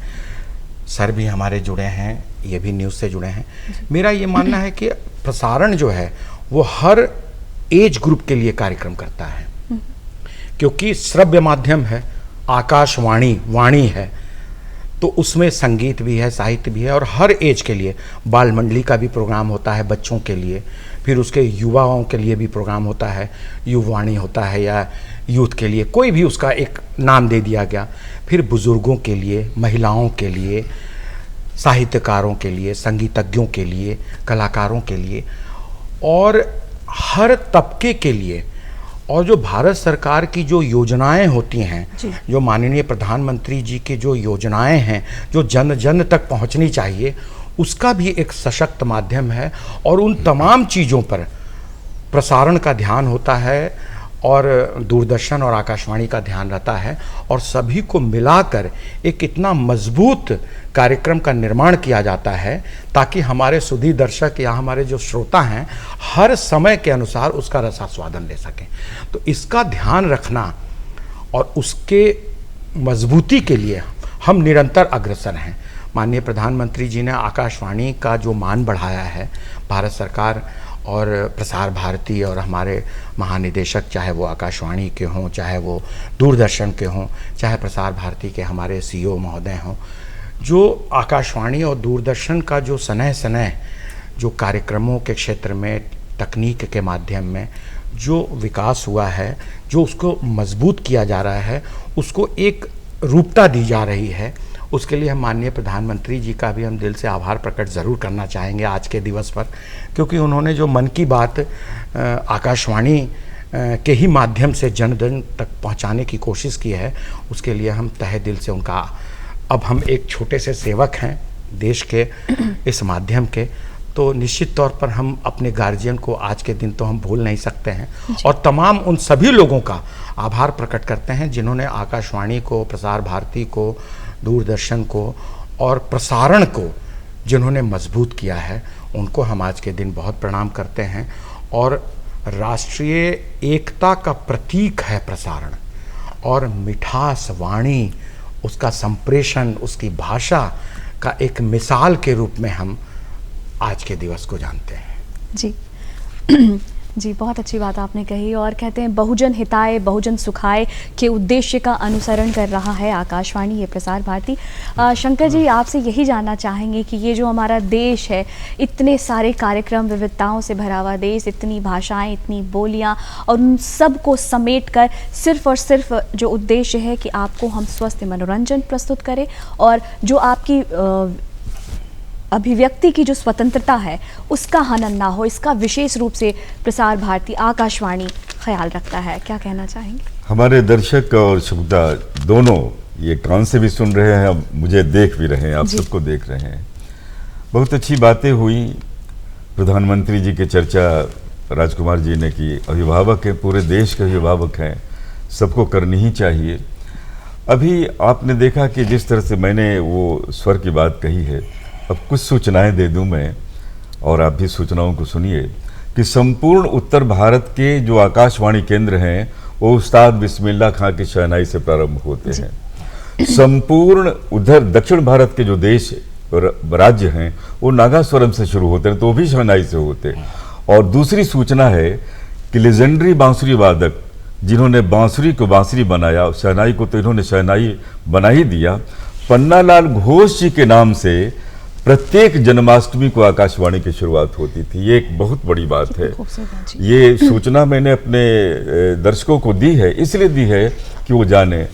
सर भी हमारे जुड़े हैं, ये भी न्यूज़ से जुड़े हैं। मेरा ये मानना है कि प्रसारण जो है वो हर एज ग्रुप के लिए कार्यक्रम करता है, क्योंकि श्रव्य माध्यम है, आकाशवाणी वाणी है, तो उसमें संगीत भी है, साहित्य भी है, और हर एज के लिए बाल मंडली का भी प्रोग्राम होता है बच्चों के लिए, फिर उसके युवाओं के लिए भी प्रोग्राम होता है, युवाणी होता है, या यूथ के लिए कोई भी उसका एक नाम दे दिया गया, फिर बुजुर्गों के लिए, महिलाओं के लिए, साहित्यकारों के लिए, संगीतज्ञों के लिए, कलाकारों के लिए, और हर तबके के लिए। और जो भारत सरकार की जो योजनाएं होती हैं, जो माननीय प्रधानमंत्री जी की जो योजनाएं हैं, जो जन जन तक पहुंचनी चाहिए, उसका भी एक सशक्त माध्यम है, और उन तमाम चीज़ों पर प्रसारण का ध्यान होता है, और दूरदर्शन और आकाशवाणी का ध्यान रहता है, और सभी को मिलाकर एक इतना मजबूत कार्यक्रम का निर्माण किया जाता है ताकि हमारे सुधी दर्शक या हमारे जो श्रोता हैं हर समय के अनुसार उसका रसास्वादन ले सकें। तो इसका ध्यान रखना और उसके मजबूती के लिए हम निरंतर अग्रसर हैं। माननीय प्रधानमंत्री जी ने आकाशवाणी का जो मान बढ़ाया है, भारत सरकार और प्रसार भारती और हमारे महानिदेशक, चाहे वो आकाशवाणी के हों, चाहे वो दूरदर्शन के हों, चाहे प्रसार भारती के हमारे CEO महोदय हों, जो आकाशवाणी और दूरदर्शन का जो सनह सनह जो कार्यक्रमों के क्षेत्र में तकनीक के माध्यम में जो विकास हुआ है, जो उसको मजबूत किया जा रहा है, उसको एक रूपता दी जा रही है, उसके लिए हम माननीय प्रधानमंत्री जी का भी हम दिल से आभार प्रकट ज़रूर करना चाहेंगे आज के दिवस पर, क्योंकि उन्होंने जो मन की बात आकाशवाणी के ही माध्यम से जन जन तक पहुंचाने की कोशिश की है, उसके लिए हम तहे दिल से उनका, अब हम एक छोटे से सेवक हैं देश के इस माध्यम के, तो निश्चित तौर पर हम अपने गार्जियन को आज के दिन तो हम भूल नहीं सकते हैं, और तमाम उन सभी लोगों का आभार प्रकट करते हैं जिन्होंने आकाशवाणी को, प्रसार भारती को, दूरदर्शन को और प्रसारण को जिन्होंने मजबूत किया है, उनको हम आज के दिन बहुत प्रणाम करते हैं। और राष्ट्रीय एकता का प्रतीक है प्रसारण, और मिठास वाणी, उसका संप्रेषण, उसकी भाषा का एक मिसाल के रूप में हम आज के दिवस को जानते हैं। जी जी, बहुत अच्छी बात आपने कही। और कहते हैं बहुजन हिताय बहुजन सुखाय के उद्देश्य का अनुसरण कर रहा है आकाशवाणी, ये प्रसार भारती। शंकर जी, आपसे यही जानना चाहेंगे कि ये जो हमारा देश है, इतने सारे कार्यक्रम, विविधताओं से भरा हुआ देश, इतनी भाषाएं, इतनी बोलियां, और उन सब को समेट कर सिर्फ और सिर्फ जो उद्देश्य है कि आपको हम स्वस्थ मनोरंजन प्रस्तुत करें, और जो आपकी अभिव्यक्ति की जो स्वतंत्रता है उसका हनन ना हो, इसका विशेष रूप से प्रसार भारती आकाशवाणी ख्याल रखता है। क्या कहना चाहेंगे? हमारे दर्शक और श्रोता दोनों ये कान से भी सुन रहे हैं, अब मुझे देख भी रहे हैं, आप सबको देख रहे हैं। बहुत अच्छी बातें हुई, प्रधानमंत्री जी की चर्चा राजकुमार जी ने की। अभिभावक हैं, पूरे देश के अभिभावक हैं, सबको करनी ही चाहिए। अभी आपने देखा कि जिस तरह से मैंने वो स्वर की बात कही है, अब कुछ सूचनाएं दे दूं मैं, और आप भी सूचनाओं को सुनिए कि संपूर्ण उत्तर भारत के जो आकाशवाणी केंद्र हैं वो उस्ताद बिस्मिल्लाह खां की शहनाई से प्रारंभ होते हैं। संपूर्ण उधर दक्षिण भारत के जो देश राज्य हैं वो नागास्वरम से शुरू होते हैं, तो वो भी शहनाई से होते हैं। और दूसरी सूचना है कि लेजेंडरी बांसुरी वादक जिन्होंने बांसुरी को बांसुरी बनाया, शहनाई को तो इन्होंने शहनाई बना ही दिया, पन्नालाल घोष जी के नाम से प्रत्येक जन्माष्टमी को आकाशवाणी की शुरुआत होती थी। ये एक बहुत बड़ी बात है। ये सूचना मैंने अपने दर्शकों को दी है, इसलिए दी है कि वो जाने।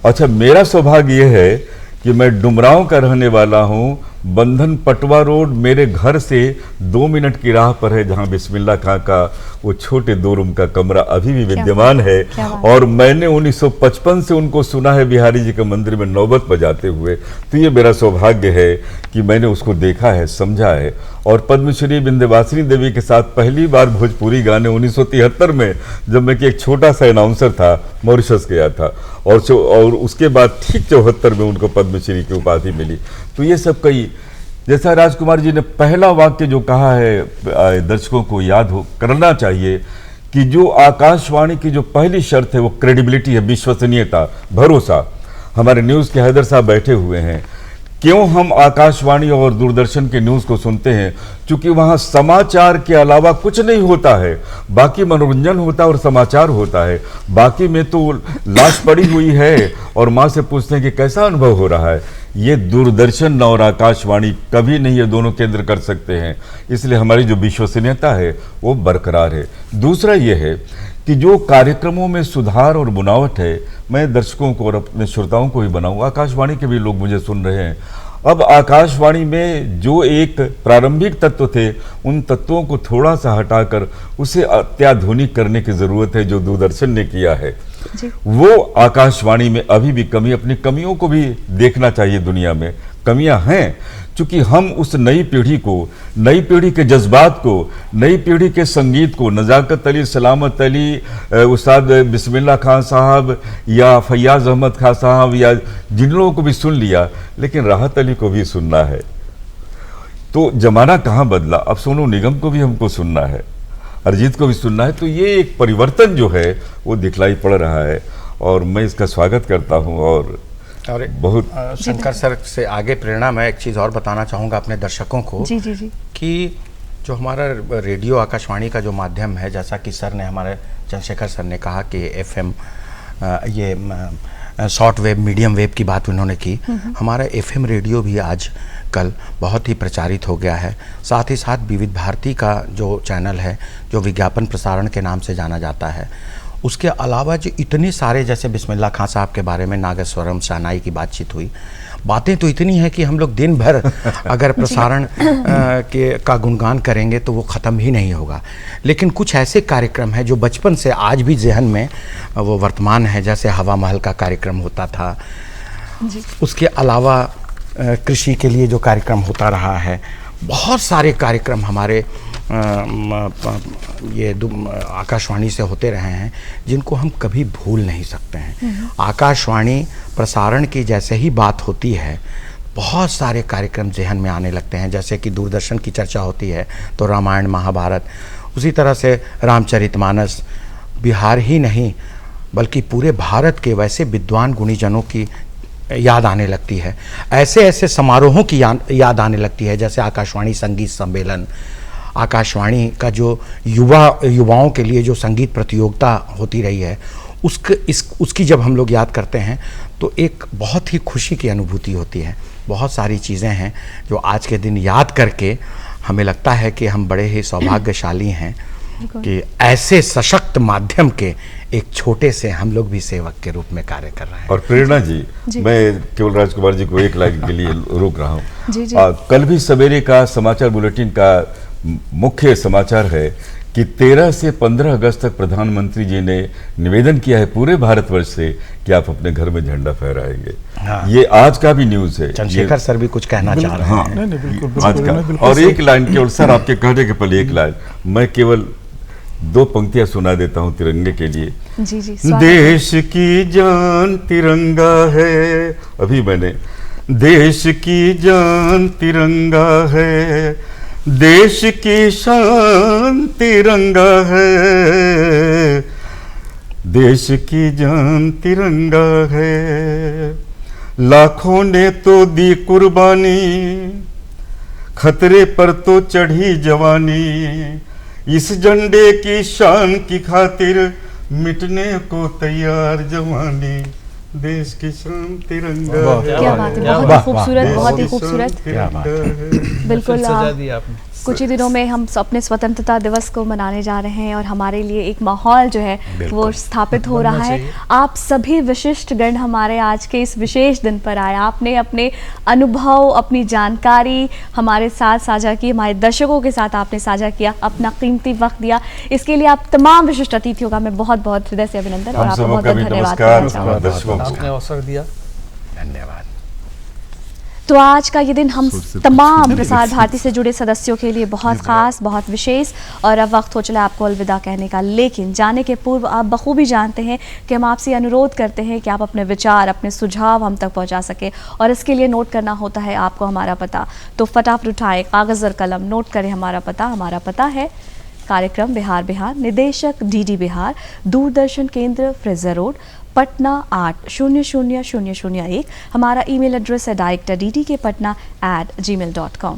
अच्छा, मेरा सौभाग्य ये है कि मैं डुमरांव का रहने वाला हूँ। बंधन पटवा रोड मेरे घर से 2 मिनट की राह पर है, जहाँ बिस्मिल्लाह खां का वो छोटे 2 रूम का कमरा अभी भी विद्यमान है। और मैंने 1955 से उनको सुना है बिहारी जी के मंदिर में नौबत बजाते हुए। तो ये मेरा सौभाग्य है कि मैंने उसको देखा है, समझा है। और पद्मश्री विंध्यवासिनी देवी के साथ पहली बार भोजपुरी गाने 1973 में, जब मैं कि एक छोटा सा अनाउंसर था, मॉरिशस गया था, और उसके बाद ठीक 74 में उनको पद्मश्री की उपाधि मिली। तो ये सब कई, जैसा राजकुमार जी ने पहला वाक्य जो कहा है, दर्शकों को याद हो करना चाहिए कि जो आकाशवाणी की जो पहली शर्त है वो क्रेडिबिलिटी है, विश्वसनीयता, भरोसा। हमारे न्यूज़ के हैदर साहब बैठे हुए हैं। क्यों हम आकाशवाणी और दूरदर्शन के न्यूज़ को सुनते हैं? क्योंकि वहाँ समाचार के अलावा कुछ नहीं होता है, बाकी मनोरंजन होता है और समाचार होता है। बाकी में तो लाश पड़ी हुई है और माँ से पूछते हैं कि कैसा अनुभव हो रहा है। ये दूरदर्शन और आकाशवाणी कभी नहीं ये दोनों केंद्र कर सकते हैं, इसलिए हमारी जो विश्वसनीयता है वो बरकरार है। दूसरा ये है कि जो कार्यक्रमों में सुधार और बुनावट है, मैं दर्शकों को और अपने श्रोताओं को ही बनाऊँ। आकाशवाणी के भी लोग मुझे सुन रहे हैं। अब आकाशवाणी में जो एक प्रारंभिक तत्व थे, उन तत्वों को थोड़ा सा हटाकर उसे अत्याधुनिक करने की ज़रूरत है, जो दूरदर्शन ने किया है। वो आकाशवाणी में अभी भी कमी, अपनी कमियों को भी देखना चाहिए। दुनिया में कमियां हैं, क्योंकि हम उस नई पीढ़ी को, नई पीढ़ी के जज्बात को, नई पीढ़ी के संगीत को, नज़ाकत अली, सलामत अली, उस्ताद बिस्मिल्लाह खां साहब या फैयाज अहमद खां साहब, या जिन लोगों को भी सुन लिया, लेकिन राहत अली को भी सुनना है। तो जमाना कहाँ बदला, अब सोनू निगम को भी हमको सुनना है, अरिजीत को भी सुनना है। तो ये एक परिवर्तन जो है वो दिखलाई पड़ रहा है, और मैं इसका स्वागत करता हूँ। और बहुत शंकर सर से आगे प्रेरणा, मैं एक चीज़ और बताना चाहूँगा अपने दर्शकों को कि जो हमारा रेडियो आकाशवाणी का जो माध्यम है, जैसा कि सर ने, हमारे चंद्रशेखर सर ने कहा कि FM, ये शॉर्ट वेव, मीडियम वेव की बात उन्होंने की। हमारा FM रेडियो भी आज कल बहुत ही प्रचारित हो गया है। साथ ही साथ विविध भारती का जो चैनल है, जो विज्ञापन प्रसारण के नाम से जाना जाता है, उसके अलावा जो इतने सारे, जैसे बिस्मिल्लाह खां साहब के बारे में नागस्वरम, शहनाई की बातचीत हुई, बातें तो इतनी है कि हम लोग दिन भर अगर प्रसारण का गुणगान करेंगे तो वो ख़त्म ही नहीं होगा। लेकिन कुछ ऐसे कार्यक्रम हैं जो बचपन से आज भी जहन में वो वर्तमान है, जैसे हवा महल का कार्यक्रम होता था। उसके अलावा कृषि के लिए जो कार्यक्रम होता रहा है, बहुत सारे कार्यक्रम हमारे ये आकाशवाणी से होते रहे हैं, जिनको हम कभी भूल नहीं सकते हैं। आकाशवाणी प्रसारण की जैसे ही बात होती है, बहुत सारे कार्यक्रम जहन में आने लगते हैं। जैसे कि दूरदर्शन की चर्चा होती है तो रामायण, महाभारत, उसी तरह से रामचरितमानस, बिहार ही नहीं बल्कि पूरे भारत के वैसे विद्वान गुणीजनों की याद आने लगती है। ऐसे ऐसे समारोहों की याद आने लगती है, जैसे आकाशवाणी संगीत सम्मेलन, आकाशवाणी का जो युवाओं के लिए जो संगीत प्रतियोगिता होती रही है, उसकी जब हम लोग याद करते हैं तो एक बहुत ही खुशी की अनुभूति होती है। बहुत सारी चीज़ें हैं जो आज के दिन याद करके हमें लगता है कि हम बड़े ही सौभाग्यशाली हैं कि ऐसे सशक्त माध्यम के एक छोटे से हम लोग भी सेवक के रूप में कार्य कर रहे हैं। और प्रेरणा जी, मैं केवल राजकुमार जी को एक लाइन के लिए रोक रहा हूँ। कल भी सवेरे का समाचार बुलेटिन का मुख्य समाचार है कि 13 से 15 अगस्त तक प्रधानमंत्री जी ने निवेदन किया है पूरे भारतवर्ष से कि आप अपने घर में झंडा फहराएंगे। हाँ। ये आज का भी न्यूज़ है। चंद्रशेखर सर भी कुछ कहना चाह रहे हैं। नहीं नहीं, बिल्कुल आज का। और एक लाइन केवल सर, आपके कहने के पहले एक लाइन मैं केवल 2 पंक्तियां सुना देता हूं तिरंगे के लिए। जी जी, देश की जान तिरंगा है, अभी मैंने, देश की जान तिरंगा है, देश की शान तिरंगा है, देश की जान तिरंगा है, लाखों ने तो दी कुर्बानी, खतरे पर तो चढ़ी जवानी, इस झंडे की शान की खातिर मिटने को तैयार जवानी, देश की शान तिरंगा है। क्या बात है, बहुत ही खूबसूरत, बहुत ही खूबसूरत। बिल्कुल, सजा दिया आपने। कुछ ही दिनों में हम अपने स्वतंत्रता दिवस को मनाने जा रहे हैं और हमारे लिए एक माहौल जो है वो स्थापित हो रहा है। आप सभी विशिष्ट गण हमारे आज के इस विशेष दिन पर आए, आपने अपने अनुभव, अपनी जानकारी हमारे साथ साझा की, हमारे दर्शकों के साथ आपने साझा किया, अपना कीमती वक्त दिया। इसके लिए आप तमाम विशिष्ट अतिथियों का मैं बहुत बहुत हृदय से अभिनंदन और आपका बहुत बहुत धन्यवाद। आपने अवसर दिया, धन्यवाद। तो आज का ये दिन हम तमाम प्रसार भारती से जुड़े सदस्यों के लिए बहुत खास, बहुत विशेष, और अब वक्त हो चला आपको अलविदा कहने का। लेकिन जाने के पूर्व आप बखूबी जानते हैं कि हम आपसे अनुरोध करते हैं कि आप अपने विचार, अपने सुझाव हम तक पहुंचा सके, और इसके लिए नोट करना होता है आपको हमारा पता। तो फटाफट उठाएं कागज़ और कलम, नोट करें हमारा पता। हमारा पता है कार्यक्रम बिहार बिहार, निदेशक DD बिहार, दूरदर्शन केंद्र, फ्रेजर रोड, पटना 800001। हमारा ईमेल एड्रेस है director.dd के patna@gmail.com।